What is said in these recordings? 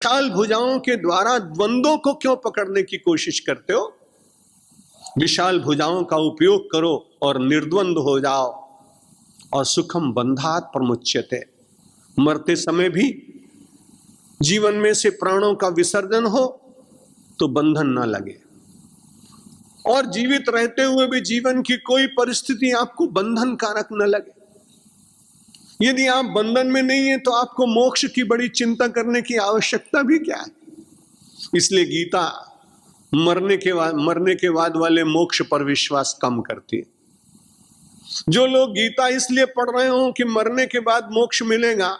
विशाल भुजाओं के द्वारा द्वंद्वों को क्यों पकड़ने की कोशिश करते हो? विशाल भुजाओं का उपयोग करो और निर्द्वंद हो जाओ। और सुखम बंधात प्रमुच्यते, मरते समय भी जीवन में से प्राणों का विसर्जन हो तो बंधन ना लगे, और जीवित रहते हुए भी जीवन की कोई परिस्थिति आपको बंधन कारक न लगे। यदि आप बंधन में नहीं है तो आपको मोक्ष की बड़ी चिंता करने की आवश्यकता भी क्या है? इसलिए गीता मरने के बाद वाले मोक्ष पर विश्वास कम करती है। जो लोग गीता इसलिए पढ़ रहे हो कि मरने के बाद मोक्ष मिलेगा,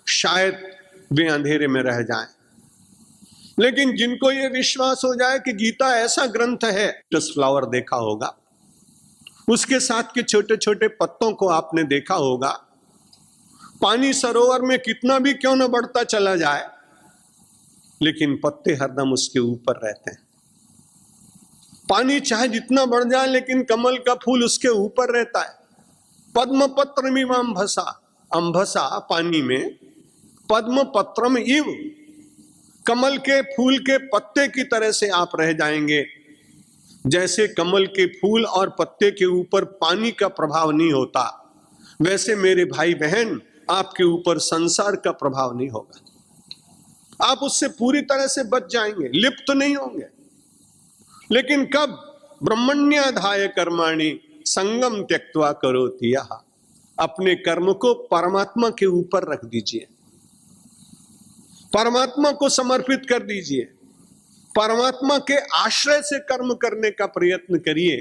शायद वे अंधेरे में रह जाएं। लेकिन जिनको यह विश्वास हो जाए कि गीता ऐसा ग्रंथ है, लोटस फ्लावर देखा होगा, उसके साथ के छोटे छोटे पत्तों को आपने देखा होगा। पानी सरोवर में कितना भी क्यों न बढ़ता चला जाए, लेकिन पत्ते हरदम उसके ऊपर रहते हैं। पानी चाहे जितना बढ़ जाए, लेकिन कमल का फूल उसके ऊपर रहता है। पद्म पत्रमिव अंभसा, अंभसा पानी में, पद्म पत्रम इव, कमल के फूल के पत्ते की तरह से आप रह जाएंगे। जैसे कमल के फूल और पत्ते के ऊपर पानी का प्रभाव नहीं होता, वैसे मेरे भाई बहन आपके ऊपर संसार का प्रभाव नहीं होगा। आप उससे पूरी तरह से बच जाएंगे, लिप्त नहीं होंगे। लेकिन कब? ब्रह्मण्याधाय कर्माणि संगम त्यक्त्वा करोति यः, अपने कर्म को परमात्मा के ऊपर रख दीजिए, परमात्मा को समर्पित कर दीजिए, परमात्मा के आश्रय से कर्म करने का प्रयत्न करिए।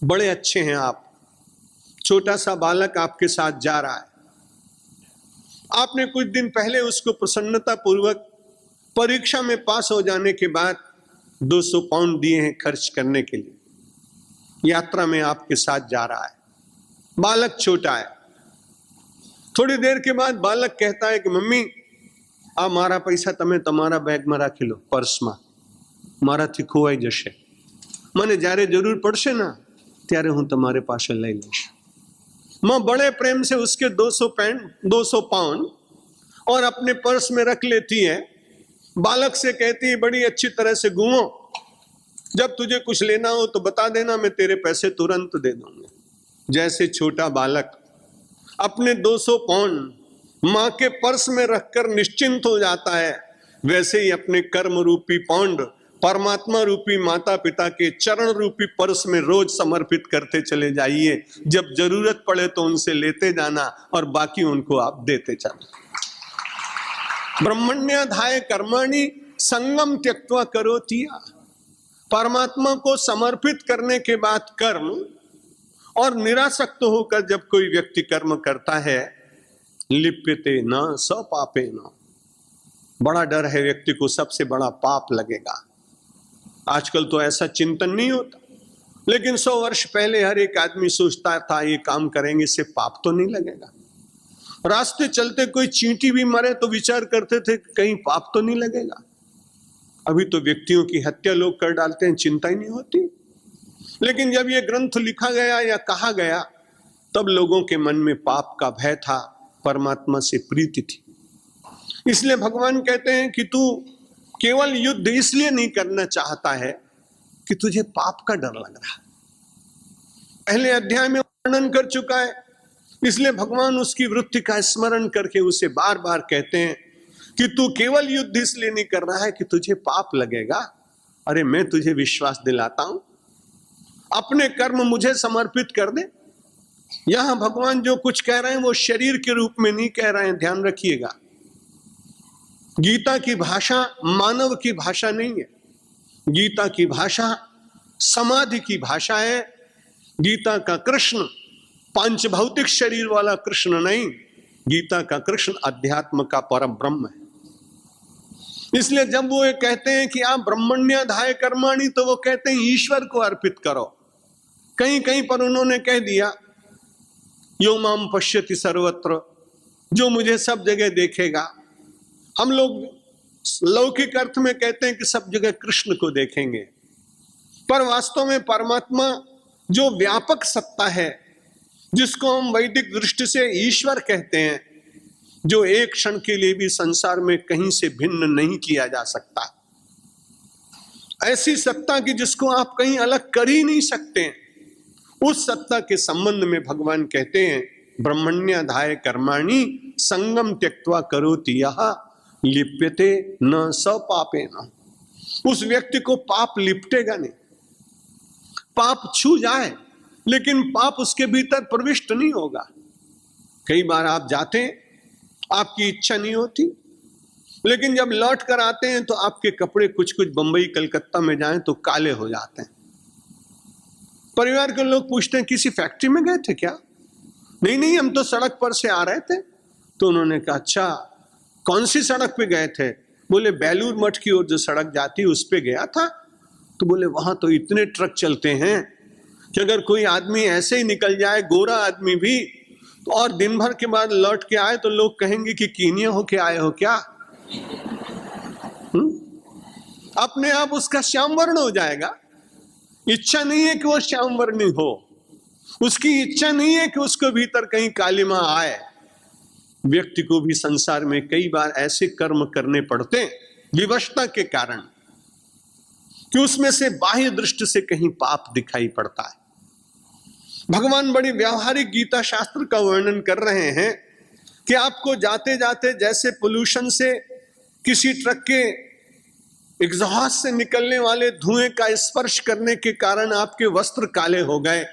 बड़े अच्छे हैं आप। छोटा सा बालक आपके साथ जा रहा है, आपने कुछ दिन पहले उसको प्रसन्नता पूर्वक परीक्षा में पास हो जाने के बाद 200 पाउंड दिए हैं खर्च करने के लिए। यात्रा में आपके साथ जा रहा है, बालक छोटा है। थोड़ी देर के बाद बालक कहता है कि मम्मी आ मारा पैसा તમે તમારા બેગમાં રાખી લો, પર્સમાં, મારાથી ખોવાઈ જશે, મને જ્યારે જરૂર પડશે ना ત્યારે હું તમારે પાસે લઈ લઈશ। मां बड़े प्रेम से उसके 200 पाउंड और अपने पर्स में रख लेती है। बालक से कहती है बड़ी अच्छी तरह से घूमो, जब तुझे कुछ लेना हो तो बता देना, मैं तेरे पैसे तुरंत दे दूंगा। जैसे छोटा बालक अपने 200 पाउंड मां के पर्स में रखकर निश्चिंत हो जाता है, वैसे ही अपने कर्म रूपी पाउंड परमात्मा रूपी माता पिता के चरण रूपी पर्स में रोज समर्पित करते चले जाइए। जब जरूरत पड़े तो उनसे लेते जाना और बाकी उनको आप देते जाना। ब्रह्मण्याधाय कर्माणि संगम त्यक्त्वा करोति यः, परमात्मा को समर्पित करने के बाद कर्म, और निरासक्त होकर जब कोई व्यक्ति कर्म करता है, लिप्यते न स पापे न, बड़ा डर है व्यक्ति को सबसे बड़ा पाप लगेगा। आजकल तो ऐसा चिंतन नहीं होता, लेकिन 100 वर्ष पहले हर एक आदमी सोचता था ये काम करेंगे इससे पाप तो नहीं लगेगा। रास्ते चलते कोई चींटी भी मरे तो विचार करते थे कहीं पाप तो नहीं लगेगा। अभी तो व्यक्तियों की हत्या लोग कर डालते हैं, चिंता ही नहीं होती। लेकिन जब ये ग्रंथ लिखा गया या कहा गया, तब लोगों के मन में पाप का भय था, परमात्मा से प्रीति थी। इसलिए भगवान कहते हैं कि तू केवल युद्ध इसलिए नहीं करना चाहता है कि तुझे पाप का डर लग रहा है। पहले अध्याय में वर्णन कर चुका है, इसलिए भगवान उसकी वृत्ति का स्मरण करके उसे बार बार कहते हैं कि तू केवल युद्ध इसलिए नहीं कर रहा है कि तुझे पाप लगेगा। अरे मैं तुझे विश्वास दिलाता हूं, अपने कर्म मुझे समर्पित कर दे। यहां भगवान जो कुछ कह रहे हैं वो शरीर के रूप में नहीं कह रहे हैं, ध्यान रखिएगा। गीता की भाषा मानव की भाषा नहीं है, गीता की भाषा समाधि की भाषा है। गीता का कृष्ण पांच भौतिक शरीर वाला कृष्ण नहीं, गीता का कृष्ण अध्यात्म का परम ब्रह्म है। इसलिए जब वो ये कहते हैं कि आप ब्रह्मण्याधाय कर्माणि, तो वो कहते हैं ईश्वर को अर्पित करो। कहीं कहीं पर उन्होंने कह दिया यो माम पश्यति सर्वत्र, जो मुझे सब जगह देखेगा। हम लोग लौकिक अर्थ में कहते हैं कि सब जगह कृष्ण को देखेंगे, पर वास्तव में परमात्मा जो व्यापक सत्ता है, जिसको हम वैदिक दृष्टि से ईश्वर कहते हैं, जो एक क्षण के लिए भी संसार में कहीं से भिन्न नहीं किया जा सकता। ऐसी सत्ता की जिसको आप कहीं अलग कर ही नहीं सकते। उस सत्ता के संबंध में भगवान कहते हैं ब्रह्मण्याधाय कर्माणि संगम त्यक्त्वा करोति यः लिप्यते न स पापेन। उस व्यक्ति को पाप लिपटेगा नहीं। पाप छू जाए लेकिन पाप उसके भीतर प्रविष्ट नहीं होगा। कई बार आप जाते हैं, आपकी इच्छा नहीं होती, लेकिन जब लौट कर आते हैं तो आपके कपड़े कुछ कुछ बंबई कलकत्ता में जाएं तो काले हो जाते हैं। परिवार के लोग पूछते हैं किसी फैक्ट्री में गए थे क्या? नहीं नहीं, हम तो सड़क पर से आ रहे थे। तो उन्होंने कहा अच्छा, कौन सी सड़क पे गए थे? बोले बेलूर मठ की ओर जो सड़क जाती है उस पे गया था। तो बोले वहां तो इतने ट्रक चलते हैं कि अगर कोई आदमी ऐसे ही निकल जाए, गोरा आदमी भी, तो और दिन भर के बाद लौट के आए तो लोग कहेंगे कि कीनिया होके आए हो क्या? अपने आप उसका श्याम वर्ण हो जाएगा। इच्छा नहीं है कि वो श्याम वर्णी हो, उसकी इच्छा नहीं है कि उसको भीतर कहीं कालिमा आए। व्यक्ति को भी संसार में कई बार ऐसे कर्म करने पड़ते हैं विवशता के कारण कि उसमें से बाह्य दृष्टि से कहीं पाप दिखाई पड़ता है। भगवान बड़ी व्यावहारिक गीता शास्त्र का वर्णन कर रहे हैं कि आपको जाते जाते जैसे पोल्यूशन से, किसी ट्रक के एग्जॉस्ट से निकलने वाले धुएं का स्पर्श करने के कारण आपके वस्त्र काले हो गए,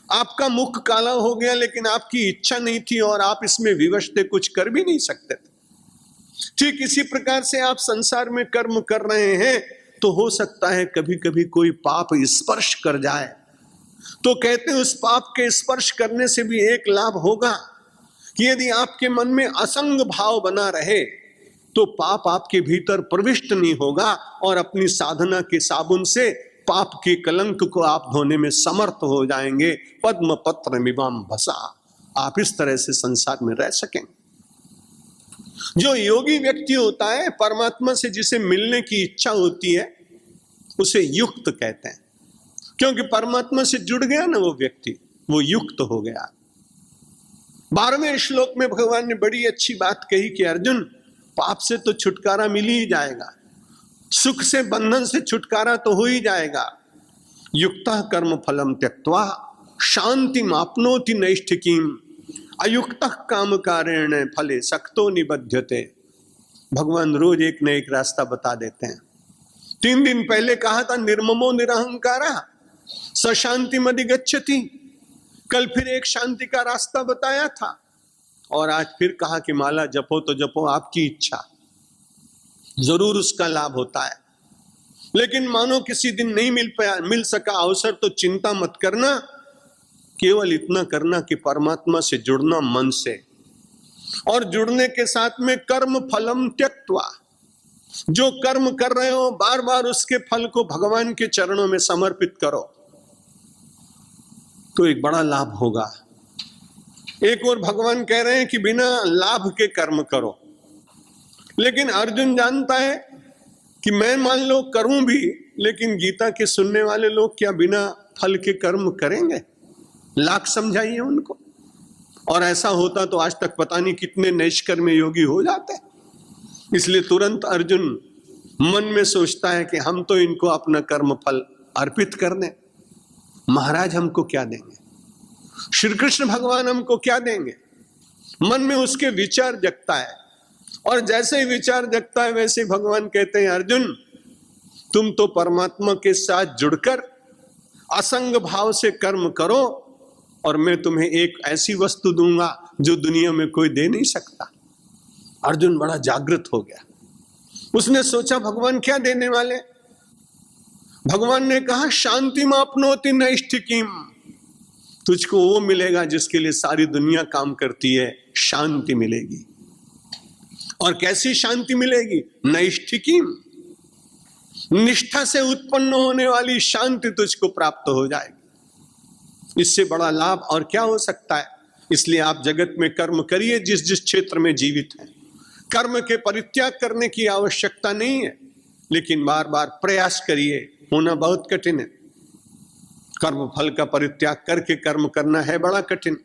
आपका मुख काला हो गया, लेकिन आपकी इच्छा नहीं थी और आप इसमें विवश थे, कुछ कर भी नहीं सकते थे। ठीक इसी प्रकार से आप संसार में कर्म कर रहे हैं तो हो सकता है कभी कभी कोई पाप स्पर्श कर जाए। तो कहते हैं उस पाप के स्पर्श करने से भी एक लाभ होगा कि यदि आपके मन में असंग भाव बना रहे तो पाप आपके भीतर प्रविष्ट नहीं होगा और अपनी साधना के साबुन से पाप के कलंक को आप धोने में समर्थ हो जाएंगे। पद्म पत्र मिवाम भसा, आप इस तरह से संसार में रह सकेंगे। जो योगी व्यक्ति होता है, परमात्मा से जिसे मिलने की इच्छा होती है, उसे युक्त कहते हैं, क्योंकि परमात्मा से जुड़ गया ना वो व्यक्ति, वो युक्त हो गया। 12वें श्लोक में भगवान ने बड़ी अच्छी बात कही कि अर्जुन, पाप से तो छुटकारा मिल ही जाएगा, सुख से, बंधन से छुटकारा तो हो ही जाएगा। युक्तः कर्म फलम त्यक्त्वा शांति मापनोति नैष्ठिकीम अयुक्तः काम कारेण फले सक्तो निबध्यते। भगवान रोज एक न एक रास्ता बता देते हैं। 3 दिन पहले कहा था निर्ममो निरहंकारा स शांति मधिगच्छति, कल फिर एक शांति का रास्ता बताया था और आज फिर कहा कि माला जपो तो जपो, आपकी इच्छा, जरूर उसका लाभ होता है। लेकिन मानो किसी दिन नहीं मिल सका अवसर तो चिंता मत करना, केवल इतना करना कि परमात्मा से जुड़ना मन से, और जुड़ने के साथ में कर्म फलम त्यक्त्वा, जो कर्म कर रहे हो बार बार उसके फल को भगवान के चरणों में समर्पित करो तो एक बड़ा लाभ होगा। एक और भगवान कह रहे हैं कि बिना लाभ के कर्म करो, लेकिन अर्जुन जानता है कि मैं मान लो करूं भी, लेकिन गीता के सुनने वाले लोग क्या बिना फल के कर्म करेंगे? लाख समझाइए उनको। और ऐसा होता तो आज तक पता नहीं कितने नैष्कर्म योगी हो जाते। इसलिए तुरंत अर्जुन मन में सोचता है कि हम तो इनको अपना कर्म फल अर्पित कर दें, महाराज हमको क्या देंगे, श्री कृष्ण भगवान हमको क्या देंगे। मन में उसके विचार जगता है, और जैसे ही विचार जगता है वैसे भगवान कहते हैं अर्जुन, तुम तो परमात्मा के साथ जुड़कर असंग भाव से कर्म करो और मैं तुम्हें एक ऐसी वस्तु दूंगा जो दुनिया में कोई दे नहीं सकता। अर्जुन बड़ा जागृत हो गया। उसने सोचा भगवान क्या देने वाले। भगवान ने कहा शांति मापनोति नैष्ठिकीम, तुझको वो मिलेगा जिसके लिए सारी दुनिया काम करती है, शांति मिलेगी। और कैसी शांति मिलेगी? नैष्ठिकीम, निष्ठा से उत्पन्न होने वाली शांति तुझको प्राप्त हो जाएगी। इससे बड़ा लाभ और क्या हो सकता है। इसलिए आप जगत में कर्म करिए जिस जिस क्षेत्र में जीवित हैं। कर्म के परित्याग करने की आवश्यकता नहीं है, लेकिन बार बार प्रयास करिए, होना बहुत कठिन है। कर्म फल का परित्याग करके कर्म करना है बड़ा कठिन।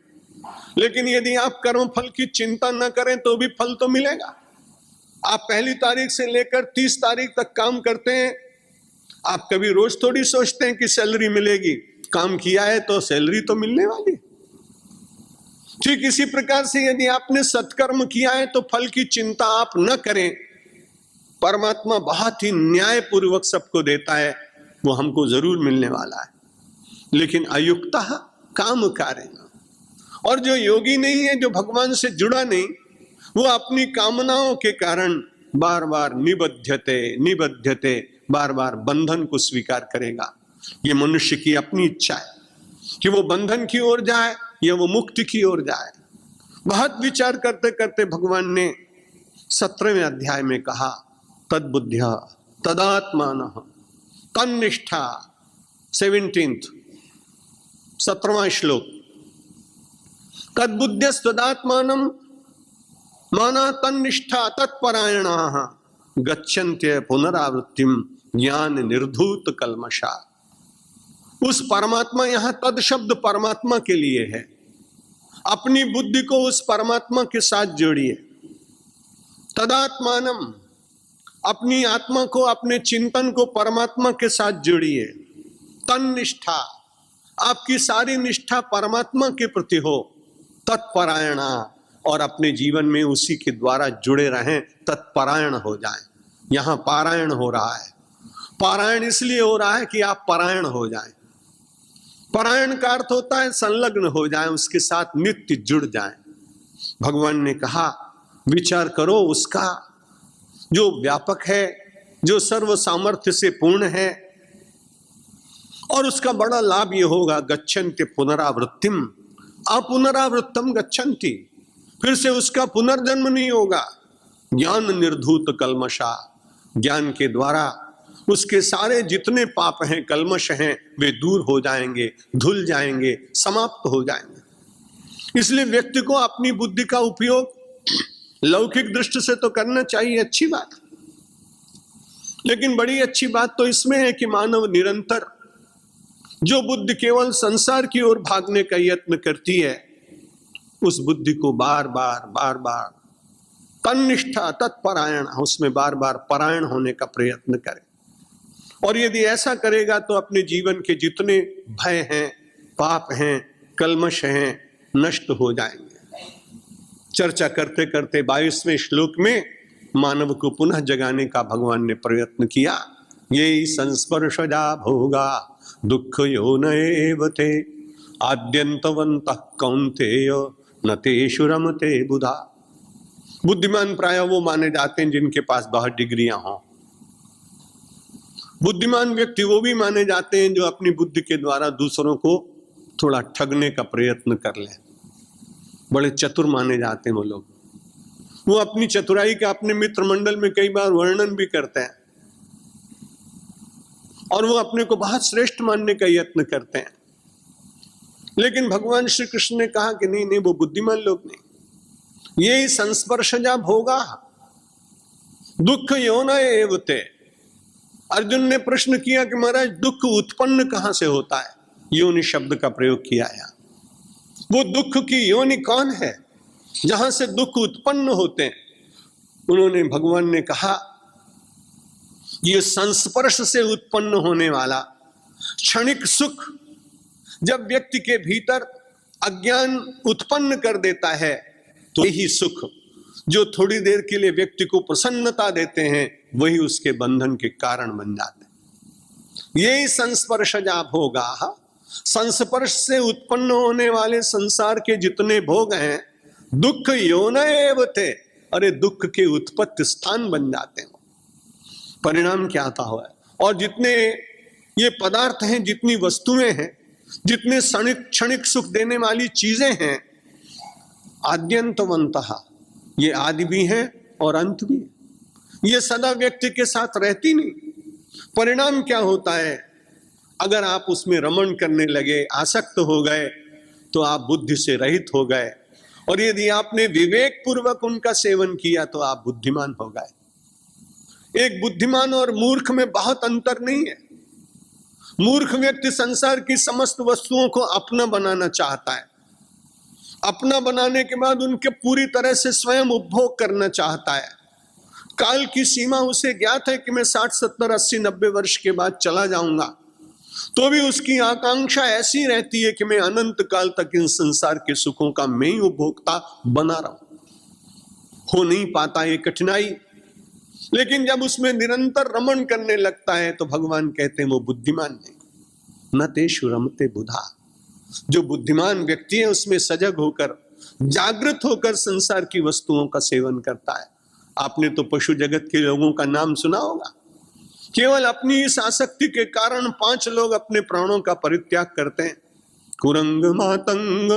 लेकिन यदि आप कर्म फल की चिंता न करें तो भी फल तो मिलेगा। आप पहली तारीख से लेकर 30 तारीख तक काम करते हैं, आप कभी रोज थोड़ी सोचते हैं कि सैलरी मिलेगी। काम किया है तो सैलरी तो मिलने वाली। ठीक इसी प्रकार से यदि आपने सत्कर्म किया है तो फल की चिंता आप न करें। परमात्मा बहुत ही न्यायपूर्वक सबको देता है, वो हमको जरूर मिलने वाला है। लेकिन अयुक्तः काम कारेण, और जो योगी नहीं है, जो भगवान से जुड़ा नहीं, वो अपनी कामनाओं के कारण बार बार निबध्यते बार बार बंधन को स्वीकार करेगा। ये मनुष्य की अपनी इच्छा है कि वो बंधन की ओर जाए या वो मुक्ति की ओर जाए। बहुत विचार करते करते भगवान ने 17वें अध्याय में कहा, तद्बुद्ध्या तदात्मानः तन्निष्ठा। 17वां श्लोक, तद्बुद्ध्यस्तदात्मानं माना तन्निष्ठा तत्परायणाः गच्छन्त्य पुनरावृत्तिम ज्ञान निर्धूत कल्मषा। उस परमात्मा, यहां तद शब्द परमात्मा के लिए है। अपनी बुद्धि को उस परमात्मा के साथ जोड़िए। तदात्मानम, अपनी आत्मा को, अपने चिंतन को परमात्मा के साथ जोड़िए। तन्निष्ठा, आपकी सारी निष्ठा परमात्मा के प्रति हो। तत्परायणा, और अपने जीवन में उसी के द्वारा जुड़े रहें, तत्परायण हो जाएं। यहां पारायण हो रहा है। पारायण इसलिए हो रहा है कि आप परायण हो जाएं। परायण का अर्थ होता है संलग्न हो जाएं, उसके साथ नित्य जुड़ जाएं। भगवान ने कहा, विचार करो उसका जो व्यापक है, जो सर्व सामर्थ्य से पूर्ण है, और उसका बड़ा लाभ ये होगा, गच्छन्ति पुनरावृत्तिम अपुनरावृत्तम गच्छन्ति, फिर से उसका पुनर्जन्म नहीं होगा। ज्ञान निर्धूत कल्मषा, ज्ञान के द्वारा उसके सारे जितने पाप हैं, कल्मश हैं, वे दूर हो जाएंगे, धुल जाएंगे, समाप्त हो जाएंगे। इसलिए व्यक्ति को अपनी बुद्धि का उपयोग लौकिक दृष्टि से तो करना चाहिए, अच्छी बात, लेकिन बड़ी अच्छी बात तो इसमें है कि मानव निरंतर जो बुद्धि केवल संसार की ओर भागने का यत्न करती है, उस बुद्धि को बार बार तन्निष्ठा तत्परायण, उसमें बार बार परायण होने का प्रयत्न करे। और यदि ऐसा करेगा तो अपने जीवन के जितने भय हैं, पाप हैं, कल्मश हैं, नष्ट हो जाएंगे। चर्चा करते करते 22वें श्लोक में मानव को पुनः जगाने का भगवान ने प्रयत्न किया। ये संस्पर्शजा भोगा दुख योनएव ते आद्यंतवन्तः कौन्तेय न तेषु रमते बुधा। बुद्धिमान प्राय वो माने जाते हैं जिनके पास बहुत डिग्रियां हों। बुद्धिमान व्यक्ति वो भी माने जाते हैं जो अपनी बुद्धि के द्वारा दूसरों को थोड़ा ठगने का प्रयत्न कर ले। बड़े चतुर माने जाते हैं वो लोग। वो अपनी चतुराई का अपने मित्र मंडल में कई बार वर्णन भी करते हैं, और वो अपने को बहुत श्रेष्ठ मानने का यत्न करते हैं। लेकिन भगवान श्री कृष्ण ने कहा कि नहीं, वो बुद्धिमान लोग नहीं। ये संस्पर्शजा भोगा दुख योना एव ते। अर्जुन ने प्रश्न किया कि महाराज दुख उत्पन्न कहां से होता है? योनि शब्द का प्रयोग किया है। वो दुख की योनि कौन है जहां से दुख उत्पन्न होते हैं? उन्होंने, भगवान ने कहा, ये संस्पर्श से उत्पन्न होने वाला क्षणिक सुख जब व्यक्ति के भीतर अज्ञान उत्पन्न कर देता है, तो यही सुख जो थोड़ी देर के लिए व्यक्ति को प्रसन्नता देते हैं, वही उसके बंधन के कारण बन जाते हैं। यही संस्पर्शजा भोगा, संस्पर्श से उत्पन्न होने वाले संसार के जितने भोग हैं, दुख योनएव ते, अरे दुख के उत्पत्ति स्थान बन जाते हैं। परिणाम क्या आता हुआ है? और जितने ये पदार्थ हैं, जितनी वस्तुएं हैं, जितने क्षणिक सुख देने वाली चीजें हैं, आद्यंतवन्तः, ये आदि भी हैं और अंत भी है। ये सदा व्यक्ति के साथ रहती नहीं। परिणाम क्या होता है? अगर आप उसमें रमण करने लगे, आसक्त हो गए, तो आप बुद्धि से रहित हो गए, और यदि आपने विवेक पूर्वक उनका सेवन किया तो आप बुद्धिमान हो गए। एक बुद्धिमान और मूर्ख में बहुत अंतर नहीं है। मूर्ख व्यक्ति संसार की समस्त वस्तुओं को अपना बनाना चाहता है, अपना बनाने के बाद उनके पूरी तरह से स्वयं उपभोग करना चाहता है। काल की सीमा उसे ज्ञात है कि मैं 60, 70, 80, 90 वर्ष के बाद चला जाऊंगा, तो भी उसकी आकांक्षा ऐसी रहती है कि मैं अनंत काल तक इन संसार के सुखों का मैं ही उपभोक्ता बना रहा हूं। हो नहीं पाता ये कठिनाई, लेकिन जब उसमें निरंतर रमण करने लगता है तो भगवान कहते हैं वो बुद्धिमान नहीं। न तेषु रमते बुधा। जो बुद्धिमान व्यक्ति है उसमें सजग होकर, जागृत होकर संसार की वस्तुओं का सेवन करता है। आपने तो पशु जगत के लोगों का नाम सुना होगा, केवल अपनी इस आसक्ति के कारण 5 लोग अपने प्राणों का परित्याग करते हैं। कुरंग मातंग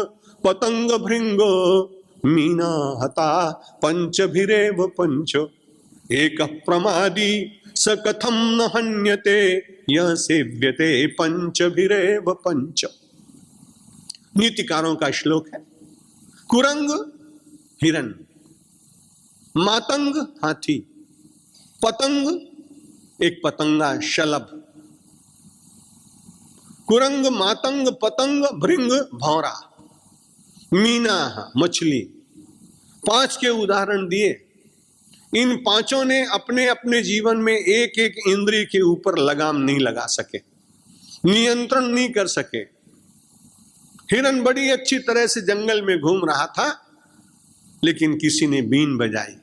पतंग भृंगो मीना हता पंचभिरेव पंचो एक प्रमादी स कथम न हन्यते यह सेव्यते पंचभिरेव पंच। नीतिकारों का श्लोक है। कुरंग हिरण, मातंग हाथी, पतंग एक पतंगा शलभ, कुरंग मातंग पतंग भृंग भौरा, मीना मछली। 5 के उदाहरण दिए। इन 5 ने अपने अपने जीवन में एक एक इंद्रिय के ऊपर लगाम नहीं लगा सके, नियंत्रण नहीं कर सके। हिरण बड़ी अच्छी तरह से जंगल में घूम रहा था, लेकिन किसी ने बीन बजाई,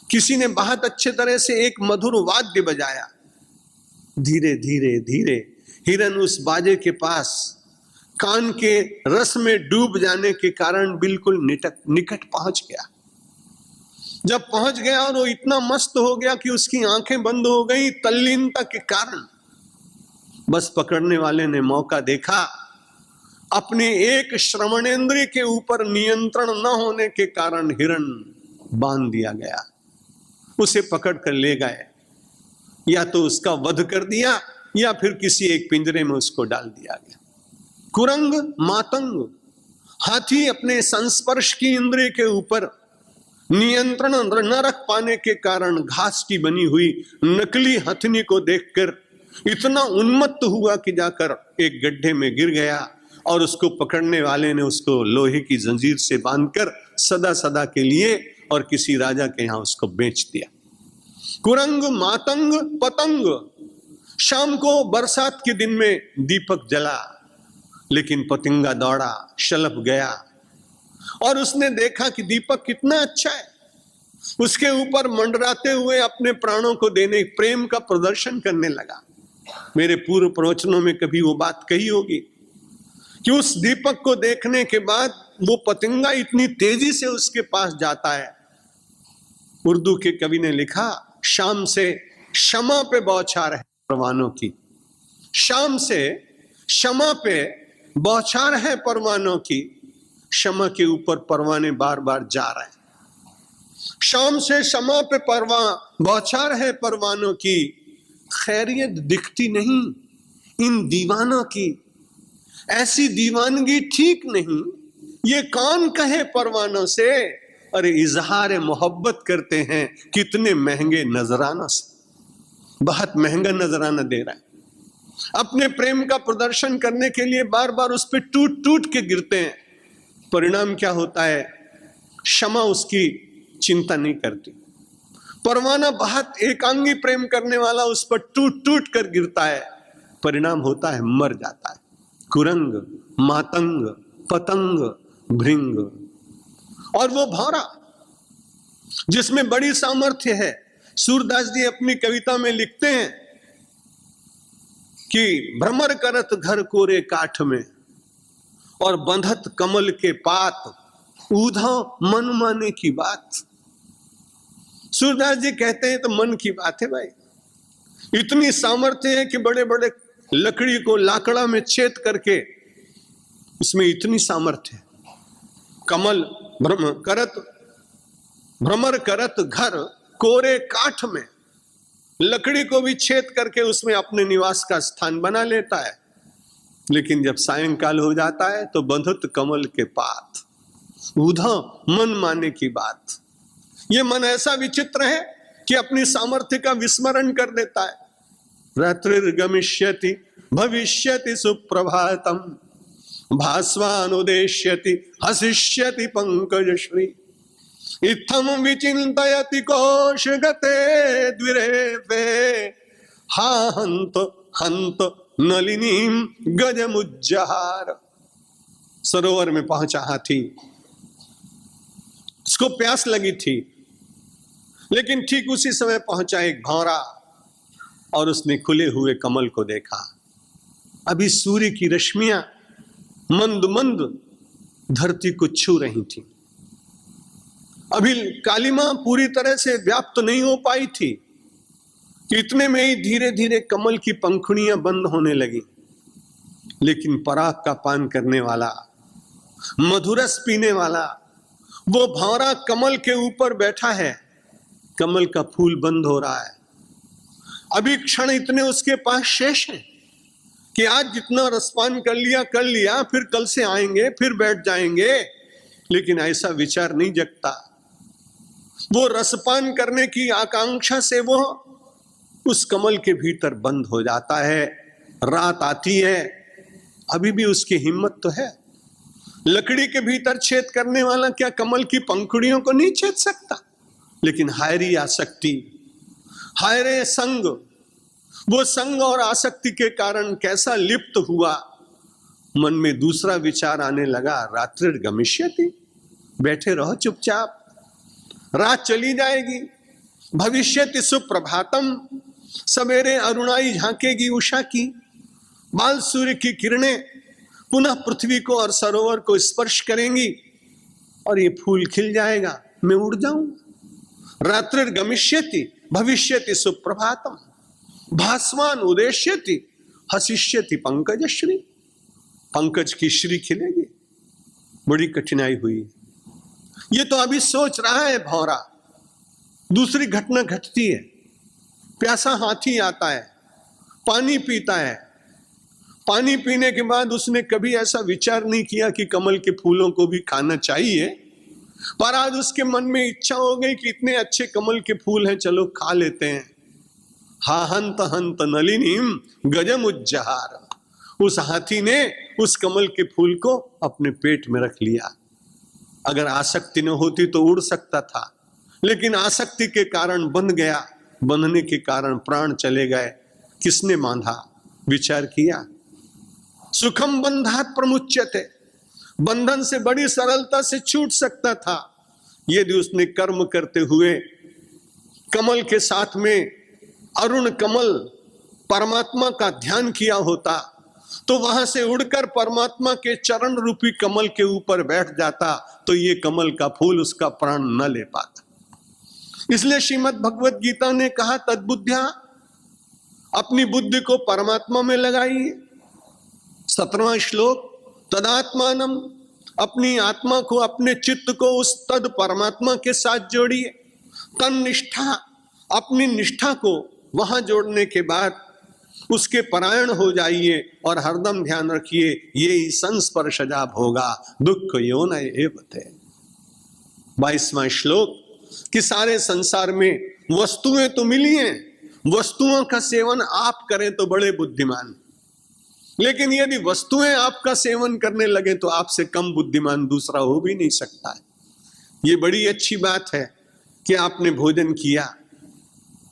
किसी ने बहुत अच्छे तरह से एक मधुर वाद्य बजाया। धीरे धीरे धीरे हिरण उस बाजे के पास कान के रस में डूब जाने के कारण बिल्कुल निकट पहुंच गया। जब पहुंच गया और वो इतना मस्त हो गया कि उसकी आंखें बंद हो गई तल्लीनता के कारण। बस पकड़ने वाले ने मौका देखा, अपने एक श्रवणेंद्रिय के ऊपर नियंत्रण न होने के कारण हिरण बांध दिया गया। उसे पकड़ कर ले गए, या तो उसका वध कर दिया या फिर किसी एक पिंजरे में उसको डाल दिया गया। कुरंग मातंग हाथी अपने संस्पर्श की इंद्रिय के ऊपर नियंत्रण न रख पाने के कारण घास की बनी हुई नकली हथनी को देखकर इतना उन्मत्त हुआ कि जाकर एक गड्ढे में गिर गया, और उसको पकड़ने वाले ने उसको लोहे की जंजीर से बांधकर सदा सदा के लिए और किसी राजा के यहां उसको बेच दिया। कुरंग मातंग पतंग, शाम को बरसात के दिन में दीपक जला, लेकिन पतंगा दौड़ा, शलभ गया और उसने देखा कि दीपक कितना अच्छा है। उसके ऊपर मंडराते हुए अपने प्राणों को देने, प्रेम का प्रदर्शन करने लगा। मेरे पूर्व प्रवचनों में कभी वो बात कही होगी कि उस दीपक को देखने के बाद वो पतंगा इतनी तेजी से उसके पास जाता है। उर्दू के कवि ने लिखा, शाम से शमा पे बौछार है परवानों की। शाम से शमा पे बौछार है परवानों की, शमा के ऊपर परवाने बार बार जा रहे हैं। शाम से शमा पे बौछार है परवानों की, खैरियत दिखती नहीं इन दीवानों की। ऐसी दीवानगी ठीक नहीं, ये कौन कहे परवानों से। अरे इजहार मोहब्बत करते हैं कितने महंगे नजराना से, बहुत महंगा नजराना दे रहा है। अपने प्रेम का प्रदर्शन करने के लिए बार बार उस पर टूट टूट के गिरते हैं। परिणाम क्या होता है? क्षमा उसकी चिंता नहीं करती। परवाना बहुत एकांगी प्रेम करने वाला उस पर टूट टूट कर गिरता है, परिणाम होता है मर जाता है। कुरंग मातंग पतंग भृंग, और वो भौरा जिसमें बड़ी सामर्थ्य है। सूरदास जी अपनी कविता में लिखते हैं कि भ्रमर करत घर कोरे काठ में और बंधत कमल के पात, ऊधा मन माने की बात। सूरदास जी कहते हैं तो मन की बात है भाई। इतनी सामर्थ्य है कि बड़े बड़े लकड़ी को लाकड़ा में छेद करके उसमें इतनी सामर्थ्य है। कमल भ्रमर करत घर कोरे काठ में, लकड़ी को भी छेद करके उसमें अपने निवास का स्थान बना लेता है। लेकिन जब सायंकाल हो जाता है तो बंधुत कमल के पात, ऊधा मन माने की बात। ये मन ऐसा विचित्र है कि अपनी सामर्थ्य का विस्मरण कर देता है। रात्रिर्गमिष्यति भविष्यति सुप्रभातम भास्वानुदेश्यति हसिष्यति पंकजश्री इत्थम विचिन्तयति कोशगते द्विरेफे हा हंत हंत नलिनीम गजमुज्जहार। सरोवर में पहुंचा हाथी, उसको प्यास लगी थी, लेकिन ठीक उसी समय पहुंचा एक भौरा और उसने खुले हुए कमल को देखा। अभी सूर्य की रश्मियां मंद मंद धरती को छू रही थी, अभी कालिमा पूरी तरह से व्याप्त नहीं हो पाई थी कि इतने में ही धीरे धीरे कमल की पंखुड़ियां बंद होने लगी। लेकिन पराग का पान करने वाला, मधुरस पीने वाला वो भौरा कमल के ऊपर बैठा है, कमल का फूल बंद हो रहा है। अभी क्षण इतने उसके पास शेष हैं कि आज जितना रसपान कर लिया, फिर कल से आएंगे, फिर बैठ जाएंगे। लेकिन ऐसा विचार नहीं जगता। वो रसपान करने की आकांक्षा से वो उस कमल के भीतर बंद हो जाता है। रात आती है, अभी भी उसकी हिम्मत तो है। लकड़ी के भीतर छेद करने वाला क्या कमल की पंखुड़ियों को नहीं छेद सकता? लेकिन हायरी आसक्ति, हायरे संग, वो संग और आसक्ति के कारण कैसा लिप्त हुआ। मन में दूसरा विचार आने लगा, रात्रि गमिष्यति, बैठे रहो चुपचाप, रात चली जाएगी। भविष्यति सुप्रभातम, सवेरे अरुणाई झांकेगी उषा की, बाल सूर्य की किरणें पुनः पृथ्वी को और सरोवर को स्पर्श करेंगी और ये फूल खिल जाएगा, मैं उड़ जाऊंगा। रात्रि गमिष्यति भविष्यति सुप्रभातम, भास्वान उदेश्यति हसिष्यति पंकजश्री, पंकज की श्री खिलेगी। बड़ी कठिनाई हुई। ये तो अभी सोच रहा है भौरा, दूसरी घटना घटती है। प्यासा हाथी आता है, पानी पीता है। पानी पीने के बाद उसने कभी ऐसा विचार नहीं किया कि कमल के फूलों को भी खाना चाहिए, पर आज उसके मन में इच्छा हो गई कि इतने अच्छे कमल के फूल हैं, चलो खा लेते हैं। हा हंत हंत नलिनीम गजमुज्जहार, उस हाथी ने उस कमल के फूल को अपने पेट में रख लिया। अगर आसक्ति न होती तो उड़ सकता था, लेकिन आसक्ति के कारण बंध गया, बंधने के कारण प्राण चले गए। किसने बांधा? विचार किया। सुखम बंधात प्रमुच्यते, बंधन से बड़ी सरलता से छूट सकता था यदि उसने कर्म करते हुए कमल के साथ में अरुण कमल परमात्मा का ध्यान किया होता, तो वहां से उड़कर परमात्मा के चरण रूपी कमल के ऊपर बैठ जाता, तो ये कमल का फूल उसका प्राण न ले पाता। इसलिए श्रीमद् भगवत गीता ने कहा, तद्बुद्ध्या, अपनी बुद्धि को परमात्मा में लगाइए। 17वां श्लोक, तदात्मानम, अपनी आत्मा को, अपने चित्त को उस तद परमात्मा के साथ जोड़िए। तन निष्ठा, अपनी निष्ठा को वहां जोड़ने के बाद उसके परायण हो जाइए और हरदम ध्यान रखिए, ये ही संस्पर्शजा भोगा दुख योन एवते। 22वां श्लोक, कि सारे संसार में वस्तुएं तो मिली हैं, वस्तुओं का सेवन आप करें तो बड़े बुद्धिमान, लेकिन यदि वस्तुएं आपका सेवन करने लगे तो आपसे कम बुद्धिमान दूसरा हो भी नहीं सकता है। ये बड़ी अच्छी बात है कि आपने भोजन किया,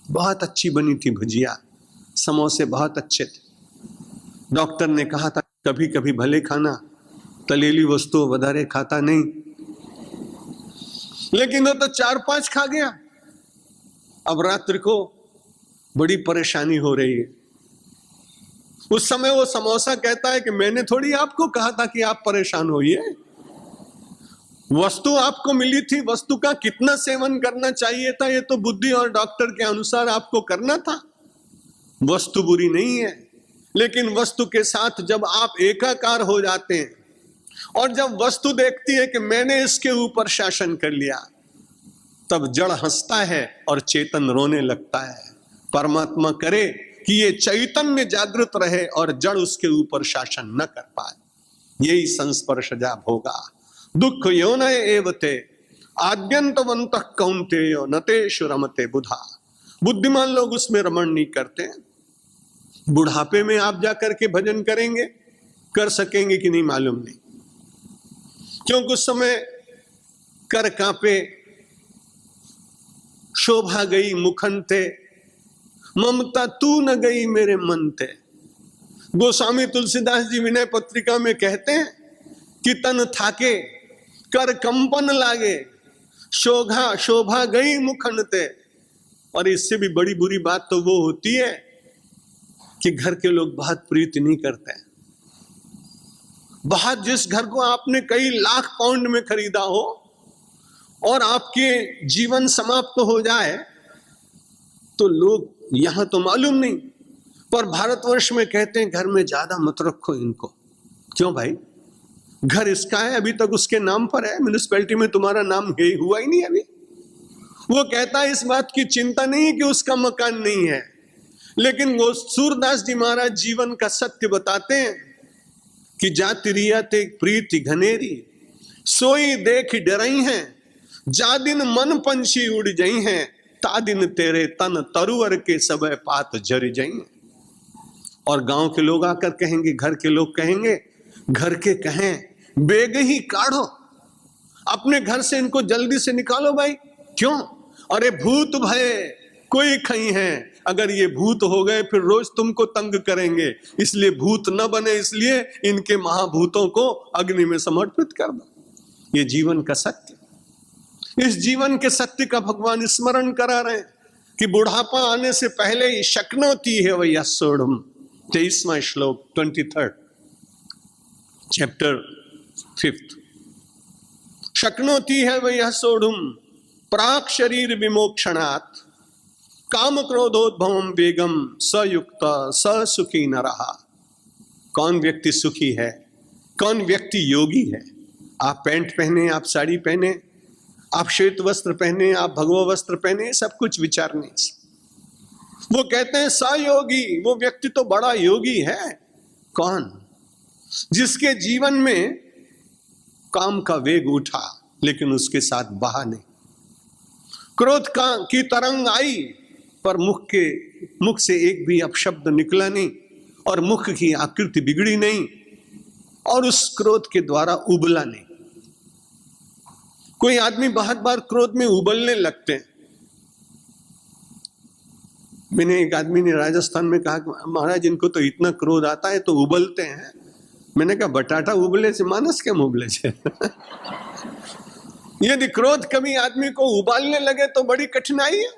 बहुत अच्छी बनी थी भुजिया, समोसे बहुत अच्छे थे। डॉक्टर ने कहा था कभी कभी भले खाना, तलेली वस्तु वधारे खाता नहीं, लेकिन वो तो 4-5 खा गया। अब रात्रि को बड़ी परेशानी हो रही है। उस समय वो समोसा कहता है कि मैंने थोड़ी आपको कहा था कि आप परेशान होइए, वस्तु आपको मिली थी, वस्तु का कितना सेवन करना चाहिए था ये तो बुद्धि और डॉक्टर के अनुसार आपको करना था। वस्तु बुरी नहीं है, लेकिन वस्तु के साथ जब आप एकाकार हो जाते हैं और जब वस्तु देखती है कि मैंने इसके ऊपर शासन कर लिया, तब जड़ हंसता है और चेतन रोने लगता है। परमात्मा करे कि ये चैतन्य जागृत रहे और जड़ उसके ऊपर शासन न कर पाए। यही संस्पर्शजा भोगा दुख योन एवते आद्यंतवंत कौन्तेयो नतेषु रमते बुधा। बुद्धिमान लोग उसमें रमण नहीं करते। बुढ़ापे में आप जाकर के भजन करेंगे कर सकेंगे कि नहीं मालूम नहीं, क्योंकि उस समय कर कांपे, शोभा गई मुखन ते, ममता तू न गई मेरे मन ते। गोस्वामी तुलसीदास जी विनय पत्रिका में कहते हैं कि तन थाके कर कंपन लागे, शोभा गई मुखन ते। और इससे भी बड़ी बुरी बात तो वो होती है कि घर के लोग बहुत प्रीति नहीं करते। बहुत, जिस घर को आपने कई लाख पाउंड में खरीदा हो और आपके जीवन समाप्त हो जाए तो लोग यहां तो मालूम नहीं, पर भारतवर्ष में कहते हैं घर में ज्यादा मत रखो इनको। क्यों भाई? घर इसका है, अभी तक उसके नाम पर है, म्युनिसिपैलिटी में तुम्हारा नाम हुआ ही नहीं अभी। वो कहता है इस बात की चिंता नहीं कि उसका मकान नहीं है, लेकिन वो सूरदास जी महाराज जीवन का सत्य बताते हैं कि जाति रिया ते प्रीति घनेरी, सोई देख डरई हैं, जा दिन मन पंछी उड़ जई हैं, ता दिन तेरे तन तरुवर के सब पात जर जई। और गांव के लोग आकर कहेंगे, घर के लोग कहेंगे, घर के कहें बेग ही काढ़ो, अपने घर से इनको जल्दी से निकालो भाई। क्यों? अरे भूत भय कोई खई है, अगर ये भूत हो गए फिर रोज तुमको तंग करेंगे, इसलिए भूत न बने, इसलिए इनके महाभूतों को अग्नि में समर्पित कर दो। ये जीवन का सत्य, इस जीवन के सत्य का भगवान स्मरण करा रहे हैं कि बुढ़ापा आने से पहले ही शक्नोती है वही सोढ़म। 23वां श्लोक 23 चैप्टर 5। शक्नोती है वही सोढ़म प्राक शरीर विमोक्षणात् काम क्रोधोद्भवम वेगम सयुक्त ससुखी न रहा। कौन व्यक्ति सुखी है, कौन व्यक्ति योगी है? आप पैंट पहने, आप साड़ी पहने, आप श्वेत वस्त्र पहने, आप भगवा वस्त्र पहने, सब कुछ विचार नहीं। वो कहते हैं सयोगी, वो व्यक्ति तो बड़ा योगी है। कौन? जिसके जीवन में काम का वेग उठा लेकिन उसके साथ बहा नहीं, क्रोध की तरंग आई पर मुख से एक भी अपशब्द निकला नहीं, और मुख की आकृति बिगड़ी नहीं, और उस क्रोध के द्वारा उबला नहीं। कोई आदमी बहुत बार क्रोध में उबलने लगते हैं। मैंने एक आदमी ने राजस्थान में कहा, महाराज इनको तो इतना क्रोध आता है तो उबलते हैं। मैंने कहा बटाटा उबले से मानस के उबले से। यदि क्रोध कभी आदमी को उबालने लगे तो बड़ी कठिनाई है।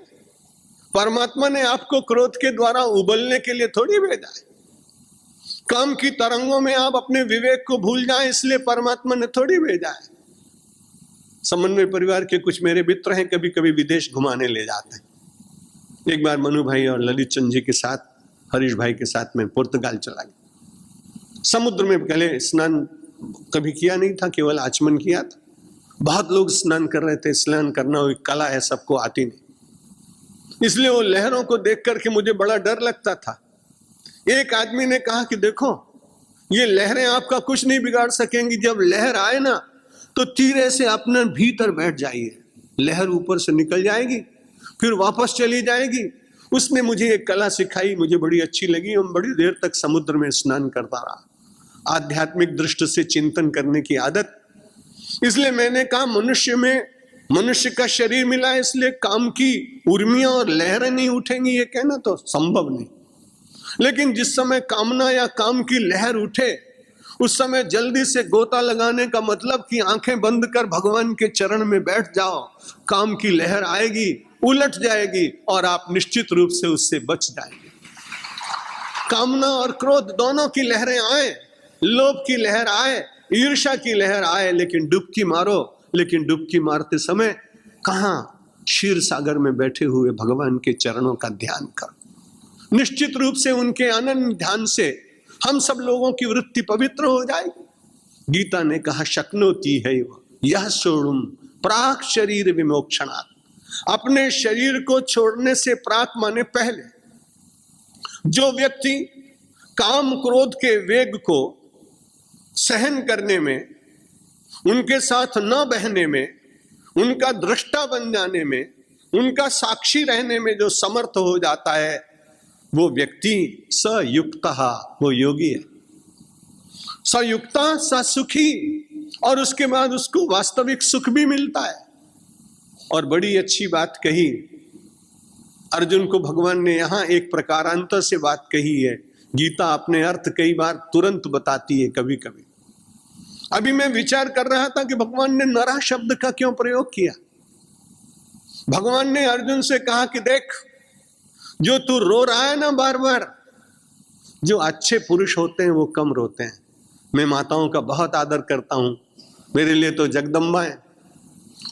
परमात्मा ने आपको क्रोध के द्वारा उबलने के लिए थोड़ी भेजा है। काम की तरंगों में आप अपने विवेक को भूल जाएं इसलिए परमात्मा ने थोड़ी भेजा है। समन्वय परिवार के कुछ मेरे मित्र हैं, कभी कभी विदेश घुमाने ले जाते हैं। एक बार मनु भाई और ललित चंद जी के साथ, हरीश भाई के साथ में पुर्तगाल चला गया। समुद्र में पहले स्नान कभी किया नहीं था, केवल आचमन किया था। बहुत लोग स्नान कर रहे थे। स्नान करना एक कला है, सबको आती नहीं, इसलिए वो लहरों को देख करके मुझे बड़ा डर लगता था। एक आदमी ने कहा कि देखो ये लहरें आपका कुछ नहीं बिगाड़ सकेंगी, जब लहर आए ना तो तीरे से अपने भीतर बैठ जाइए, लहर ऊपर से निकल जाएगी फिर वापस चली जाएगी। उसने मुझे एक कला सिखाई, मुझे बड़ी अच्छी लगी। हम बड़ी देर तक समुद्र में स्नान करता रहा। आध्यात्मिक दृष्टि से चिंतन करने की आदत, इसलिए मैंने कहा मनुष्य का शरीर मिला है इसलिए काम की उर्मियां और लहरें नहीं उठेंगी, ये कहना तो संभव नहीं। लेकिन जिस समय कामना या काम की लहर उठे उस समय जल्दी से गोता लगाने का मतलब कि आंखें बंद कर भगवान के चरण में बैठ जाओ। काम की लहर आएगी, उलट जाएगी और आप निश्चित रूप से उससे बच जाएंगे। कामना और क्रोध दोनों की लहरें आए, लोभ की लहर आए, ईर्ष्या की लहर आए, लेकिन डुबकी मारो। लेकिन डुबकी मारते समय कहां? क्षीर सागर में बैठे हुए भगवान के चरणों का ध्यान करो। निश्चित रूप से उनके अनन्य ध्यान से हम सब लोगों की वृत्ति पवित्र हो जाएगी। गीता ने कहा शक्नोती है यह सोढ़ुम प्राक शरीर विमोक्षणात्। अपने शरीर को छोड़ने से प्राक माने पहले। जो व्यक्ति काम क्रोध के वेग को सहन करने में, उनके साथ न बहने में, उनका दृष्टा बन जाने में, उनका साक्षी रहने में जो समर्थ हो जाता है वो व्यक्ति सयुक्तः, वो योगी है। स युक्ता स सुखी, और उसके बाद उसको वास्तविक सुख भी मिलता है। और बड़ी अच्छी बात कही अर्जुन को भगवान ने यहां एक प्रकारांतर से बात कही है। गीता अपने अर्थ कई बार तुरंत बताती है, कभी कभी। अभी मैं विचार कर रहा था कि भगवान ने नरा शब्द का क्यों प्रयोग किया। भगवान ने अर्जुन से कहा कि देख, जो तू रो रहा है ना बार बार, जो अच्छे पुरुष होते हैं वो कम रोते हैं। मैं माताओं का बहुत आदर करता हूं, मेरे लिए तो जगदम्बा है,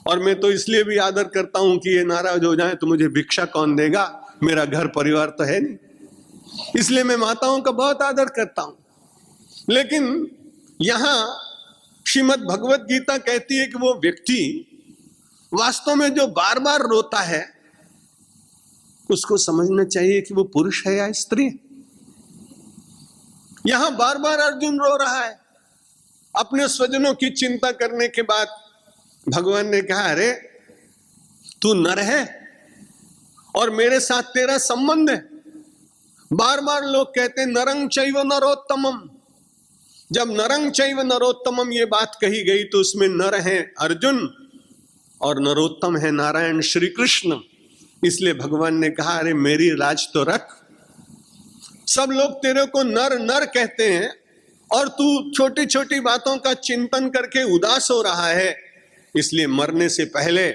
और मैं तो इसलिए भी आदर करता हूं कि ये नाराज हो जाए तो मुझे भिक्षा कौन देगा, मेरा घर परिवार तो है नहीं, इसलिए मैं माताओं का बहुत आदर करता हूं। लेकिन यहां श्रीमद् भगवत गीता कहती है कि वो व्यक्ति वास्तव में जो बार बार रोता है, उसको समझना चाहिए कि वो पुरुष है या स्त्री। यहां बार बार अर्जुन रो रहा है अपने स्वजनों की चिंता करने के बाद। भगवान ने कहा, अरे तू नर है और मेरे साथ तेरा संबंध है। बार बार लोग कहते हैं नरं चैव नरोत्तमम। जब नरं चैव नरोत्तमम ये बात कही गई तो उसमें नर है अर्जुन और नरोत्तम है नारायण श्री कृष्ण। इसलिए भगवान ने कहा, अरे मेरी लाज तो रख। सब लोग तेरे को नर नर कहते हैं और तू छोटी छोटी बातों का चिंतन करके उदास हो रहा है। इसलिए मरने से पहले